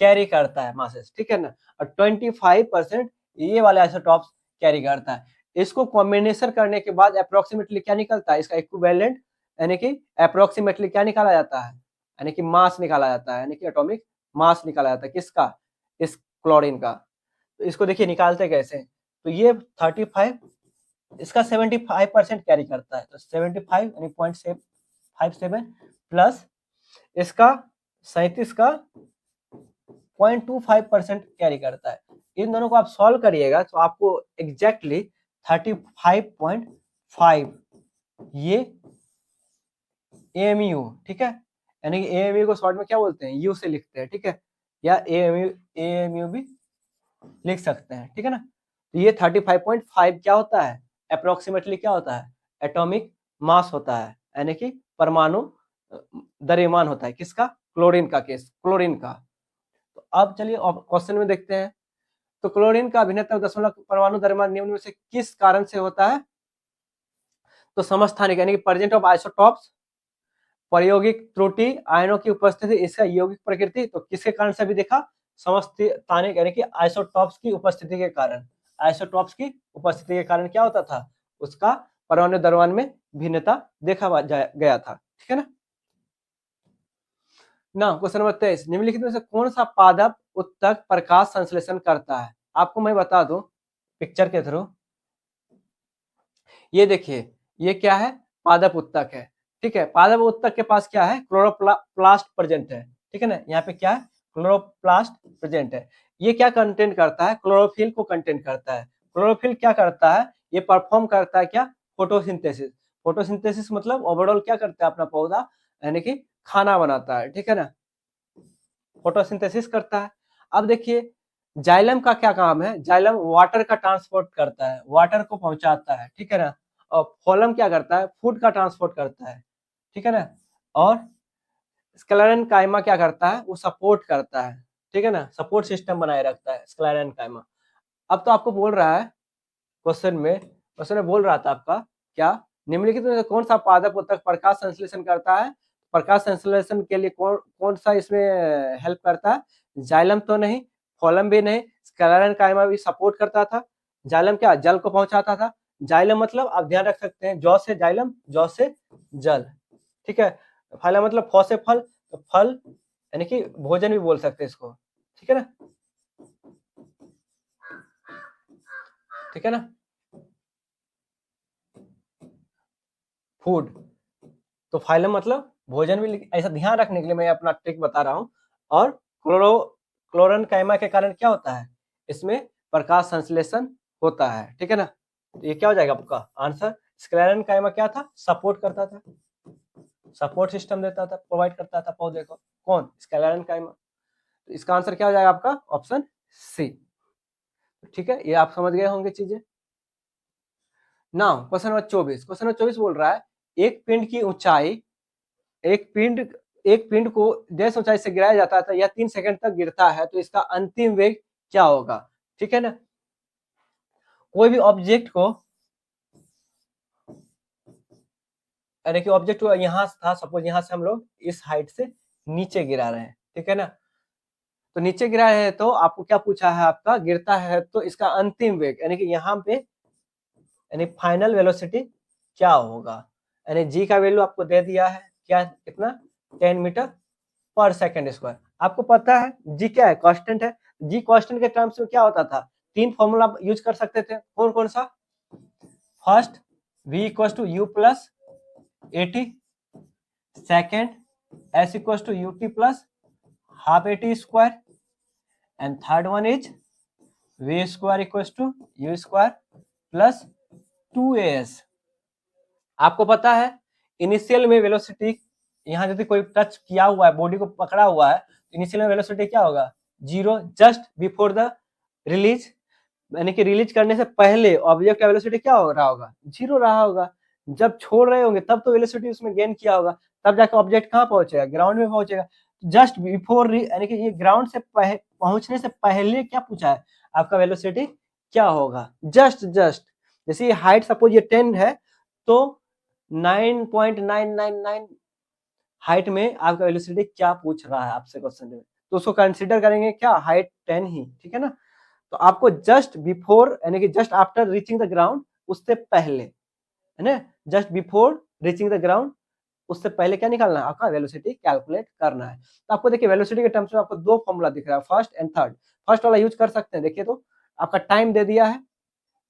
कैरी करता है मासेस। ठीक है ना, और 25% ये वाले आइसोटॉप्स कैरी करता है। इसको कॉम्बिनेशन करने के बाद अप्रोक्सीमेटली क्या निकलता है? इसका इक्विवेलेंट यानी कि अप्रोक्सीमेटली क्या निकाला जाता है? यानी कि मास निकाला जाता है, यानी कि एटॉमिक मास निकाला जाता है। किसका? इस क्लोरीन का। तो इसको देखिए निकालते कैसे? तो ये 35, इसका 75% कैरी करता है, तो 75 यानी 0.57 प्लस इसका 37 का 0.25% कैरी करता है। इन दोनों को आप सॉल्व करिएगा तो आपको एग्जैक्टली 35.5 ये AMU, ठीक है, यानी कि AMU को शॉर्ट में क्या बोलते हैं? यू से लिखते हैं। ठीक है, या AMU भी लिख सकते हैं। ठीक है ना, तो ये 35.5 क्या होता है? अप्रोक्सीमेटली क्या होता है? एटॉमिक मास होता है, यानी कि परमाणु द्रव्यमान होता है। किसका? क्लोरीन का केस, क्लोरीन का। तो अब चलिए क्वेश्चन में देखते हैं। तो क्लोरीन का भिन्नत्मक दशमलव परमाणु द्रव्यमान निम्न में से किस कारण से होता है? तो समस्थानिक यानी कि प्रेजेंट ऑफ आइसोटॉप्स, प्रायोगिक त्रुटि, आयनों की उपस्थिति, इसका यौगिक प्रकृति। तो किसके कारण से भी देखा? समस्थानिक यानी कि आइसोटॉप्स की उपस्थिति के कारण। आइसोटॉप्स की उपस्थिति के कारण क्या होता था? उसका परमाणु द्रव्यमान में भिन्नता देखा गया था। ठीक है ना। ना क्वेश्चन नंबर 23, निम्नलिखित में से कौन सा पादप उत्तक प्रकाश संश्लेषण करता है? आपको मैं बता दूं पिक्चर के थ्रू। ये देखिए, ये क्या है? पादप उत्तक है। ठीक है, पादप उत्तक के पास क्या है? क्लोरोप्लास्ट प्रेजेंट है। ठीक है ना, यहाँ पे क्या है? क्लोरोप्लास्ट प्रेजेंट है। ये क्या कंटेंट करता है? क्लोरोफिल को कंटेंट करता है। क्लोरोफिल क्या करता है? ये परफॉर्म करता है क्या? फोटोसिंथेसिस। फोटोसिंथेसिस मतलब ओवरऑल क्या करता है अपना पौधा? यानी कि खाना बनाता है। ठीक है ना, फोटोसिंथेसिस करता है। अब देखिए जाइलम का क्या काम है? जाइलम वाटर का ट्रांसपोर्ट करता है, वाटर को पहुंचाता है। ठीक है ना, और फोलम क्या करता है? फूड का ट्रांसपोर्ट करता है। ठीक है ना, और स्क्लेरन काइमा क्या करता है? वो सपोर्ट करता है। ठीक है ना, सपोर्ट सिस्टम बनाए रखता है स्क्लेरन काइमा। अब तो आपको बोल रहा है क्वेश्चन में बोल रहा था आपका क्या? निम्नलिखित में से कौन सा पादप उत्तक प्रकाश संश्लेषण करता है? प्रकाश संश्लेषण के लिए कौन कौन सा इसमें हेल्प करता है? जाइलम तो नहीं, फोलम भी नहीं, स्क्लेरन काइमा भी सपोर्ट करता था। जाइलम क्या? जल को पहुंचाता था। जाइलम मतलब आप ध्यान रख सकते हैं, जौ से जाइलम, जौ से जल। ठीक है, फल मतलब फ से फल, तो फल यानी कि भोजन भी बोल सकते हैं इसको। ठीक है ना, ठीक है ना, फूड। तो फाइलम मतलब भोजन भी। ऐसा ध्यान रखने के लिए मैं अपना ट्रिक बता रहा हूं। और क्लोरन काइमा के कारण क्या होता है? इसमें प्रकाश संश्लेषण होता है। ठीक है ना, तो ये क्या हो जाएगा आपका आंसर? स्क्लेरन काइमा क्या था? सपोर्ट करता था, सपोर्ट सिस्टम देता था, प्रोवाइड करता था पौधे को। कौन? स्क्लेरन काइमा। तो इसका आंसर क्या हो जाएगा आपका? Option C. ठीक है, ये आप समझ गए होंगे चीजें ना। क्वेश्चन नंबर 24, क्वेश्चन नंबर 24 बोल रहा है एक पिंड की ऊंचाई, एक पिंड एक पिंड को जैसे ऊंचाई से गिराया जाता है या 3 सेकंड तक गिरता है तो इसका अंतिम वेग क्या होगा? ठीक है ना, कोई भी ऑब्जेक्ट को, यानी कि ऑब्जेक्ट को यहाँ था, सपोज यहाँ से हम लोग इस हाइट से नीचे गिरा रहे हैं। ठीक है ना, तो नीचे गिरा है तो आपको क्या पूछा है? आपका गिरता है तो इसका अंतिम वेग यानी कि यहाँ पे यानी फाइनल वेलोसिटी क्या होगा? यानी जी का वैल्यू आपको दे दिया है क्या? कितना? 10 मीटर पर सेकंड स्क्वायर। आपको पता है जी क्या है? कांस्टेंट है। जी कांस्टेंट के टर्म्स में क्या होता था? 3 फॉर्मूला यूज कर सकते थे। कौन कौन सा? First v equal to u plus at, second s equal to ut plus half at square, and third one is v square equal to u square plus 2as। आपको पता है इनिशियल में वेलोसिटी, यहाँ यदि कोई टच किया हुआ है, बॉडी को पकड़ा हुआ है, इनिशियल में वेलोसिटी क्या होगा, zero, just before the release, यानी कि रिलीज करने से पहले ऑब्जेक्ट का वेलोसिटी क्या हो रहा होगा, जीरो रहा होगा। जब छोड़ रहे होंगे तब तो वेलोसिटी उसमें गेन किया होगा, तब जाकर ऑब्जेक्ट कहाँ पहुंचेगा, ग्राउंड में पहुंचेगा। जस्ट बिफोर, यानी कि ये ग्राउंड से पहुंचने से पहले क्या पूछा है, आपका वेलोसिटी क्या होगा, जस्ट जैसे ये हाइट सपोज ये 10 है तो 9.999 हाइट में आपका वेलोसिटी क्या पूछ रहा है आपसे क्वेश्चन में, तो उसको कंसीडर करेंगे क्या, हाइट 10 ही, ठीक है ना। तो आपको जस्ट बिफोर यानी कि just after reaching the ground, उससे पहले, है ना, just before reaching the ground, उससे पहले क्या निकालना है, आपका वेलोसिटी कैलकुलेट करना है। तो आपको देखिए वेलोसिटी के टर्म्स में आपको दो फॉर्मूला दिख रहा है, फर्स्ट एंड थर्ड। फर्स्ट वाला यूज कर सकते हैं, देखिए तो आपका टाइम दे दिया है,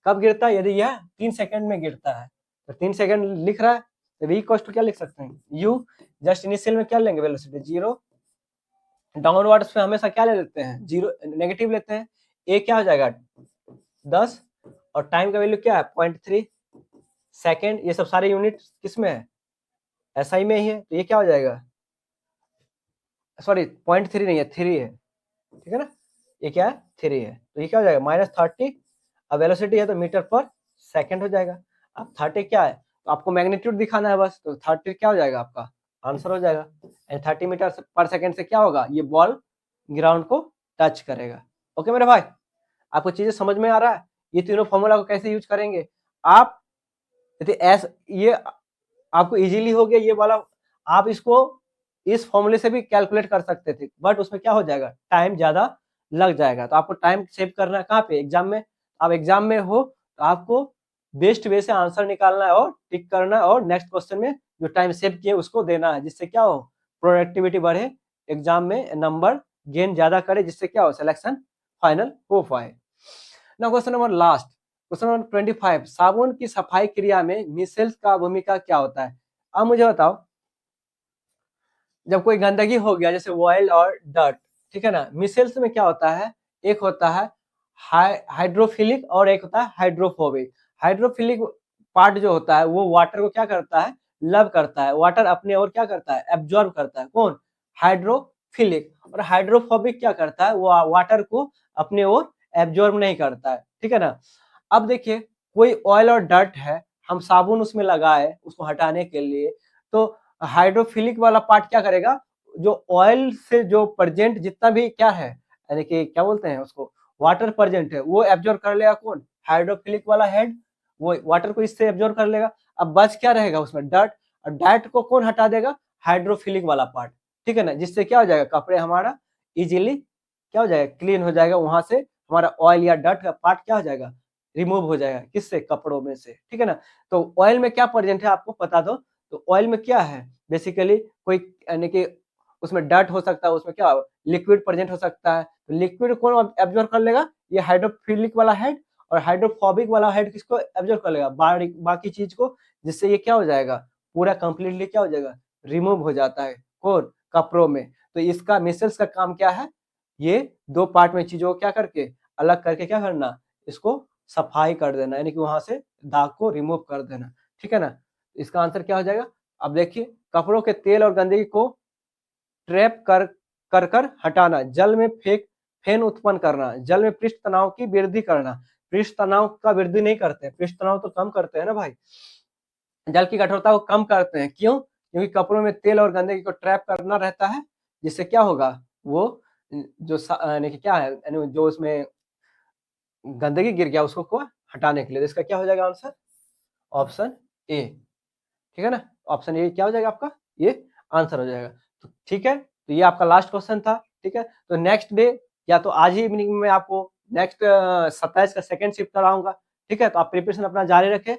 कब गिरता है, यदि यह 3 सेकंड में गिरता है तो 3 सेकंड लिख रहा है, तो v इक्वल टू क्या लिख सकते हैं, u, जस्ट इनिशियल में क्या लेंगे, वेलोसिटी जीरो, डाउनवर्ड्स में हमेशा क्या ले लेते हैं, जीरो, नेगेटिव लेते हैं, a क्या हो जाएगा 10, और टाइम का वैल्यू क्या है 0.3 सेकेंड, ये सब सारे यूनिट किस में है, SI में ही है, तो ये क्या हो जाएगा, सॉरी 0.3 नहीं है, 3 है, ठीक है ना, ये क्या है 3 है, तो ये क्या हो जाएगा -30, अब वेलोसिटी है तो मीटर पर सेकंड हो जाएगा। अब 30 क्या है, तो आपको मैग्नीट्यूड दिखाना है बस, तो 30 क्या हो जाएगा, आपका आंसर हो जाएगा। एंड 30 मीटर पर सेकंड से क्या होगा, ये बॉल ग्राउंड को टच करेगा। ओके मेरे भाई, आपको चीजें समझ में आ रहा है, ये तीनों फॉर्मूला को कैसे यूज करेंगे आप, यदि ये आपको इजीली हो गया ये वाला, आप इसको इस फॉर्मूले से भी कैलकुलेट कर सकते थे, बट उसमें क्या हो जाएगा, टाइम ज्यादा लग जाएगा। तो आपको टाइम सेव करना है कहाँ पे, एग्जाम में, आप एग्जाम में हो तो आपको बेस्ट वे से आंसर निकालना है और टिक करना है, और नेक्स्ट क्वेश्चन में जो टाइम सेव किए उसको देना है, जिससे क्या हो, प्रोडक्टिविटी बढ़े, एग्जाम में नंबर गेन ज्यादा करे, जिससे क्या हो, सिलेक्शन फाइनल हो पाए ना। Question number last, question number 25, साबुन की सफाई क्रिया में मिसेल्स का भूमिका क्या होता है। अब मुझे बताओ, जब कोई गंदगी हो गया जैसे ऑयल और डर्ट, ठीक है ना, मिसेल्स में क्या होता है, एक होता है हाइड्रोफिलिक और एक होता है हाइड्रोफोबिक। हाइड्रोफिलिक पार्ट जो होता है वो वाटर को क्या करता है, लव करता है, वाटर अपने ओर क्या करता है, एब्जॉर्ब करता है, कौन, हाइड्रोफिलिक। और हाइड्रोफोबिक क्या करता है, वो वाटर को अपने ओर एब्जॉर्ब नहीं करता है, ठीक है ना। अब देखिए कोई ऑयल और डर्ट है, हम साबुन उसमें लगाए उसको हटाने के लिए, तो हाइड्रोफिलिक वाला पार्ट क्या करेगा, जो ऑयल से जो प्रेजेंट जितना भी क्या है, यानी कि क्या बोलते हैं उसको, वाटर प्रेजेंट है, वो एब्जॉर्ब कर लेगा, कौन, हाइड्रोफिलिक वाला हेड, वो वाटर को इससे एब्जॉर्ब कर लेगा। अब बच क्या रहेगा उसमें, डर्ट, और डर्ट को कौन हटा देगा, हाइड्रोफिलिक वाला पार्ट, ठीक है ना, जिससे क्या हो जाएगा, कपड़े हमारा इजीली क्या हो जाएगा, क्लीन हो जाएगा, वहां से हमारा ऑयल या डर्ट का पार्ट क्या हो जाएगा, रिमूव हो जाएगा, किससे, कपड़ों में से, ठीक है ना। तो ऑयल में क्या प्रेजेंट है आपको पता दो, तो ऑयल में क्या है, बेसिकली कोई यानी कि उसमें डर्ट हो सकता है, उसमें क्या लिक्विड प्रेजेंट हो सकता है, तो लिक्विड कौन एब्जॉर्ब कर लेगा, ये हाइड्रोफिलिक वाला हेड, और हाइड्रोफोबिक वाला हेड किसको एब्जॉर्ब कर लेगा, बाकी चीज को, जिससे ये क्या हो जाएगा, पूरा कंप्लीटली क्या हो जाएगा, रिमूव हो जाता है, कौन, कपड़ों में। तो इसका मिसल्स का काम क्या है, ये दो पार्ट में चीजों को क्या करके अलग करके क्या करना, इसको सफाई कर देना, यानी कि वहां से दाग को रिमूव कर देना, ठीक है ना। इसका आंसर क्या हो जाएगा, अब देखिए कपड़ों के तेल और गंदगी को ट्रैप कर हटाना, जल में फेन उत्पन्न करना, जल में पृष्ठ तनाव की वृद्धि करना, पृष्ठ तनाव का वृद्धि नहीं करते, पृष्ठ तनाव तो कम करते हैं ना भाई, जल की कठोरता को कम करते हैं, क्यों, क्योंकि कपड़ों में तेल और गंदगी को ट्रैप करना रहता है, जिससे क्या होगा, वो जो यानी कि क्या है, यानी जो उसमें गंदगी गिर गया उसको को हटाने के लिए, तो इसका क्या हो जाएगा आंसर, ऑप्शन ए, ठीक है ना, ऑप्शन ए क्या हो जाएगा आपका, ये आंसर हो जाएगा। तो ठीक है, तो ये आपका लास्ट क्वेश्चन था, ठीक है। तो नेक्स्ट डे या तो आज ही इवनिंग में आपको नेक्स्ट 27 का सेकंड शिफ्ट कराऊंगा, ठीक है। तो आप प्रिपरेशन अपना जारी रखें।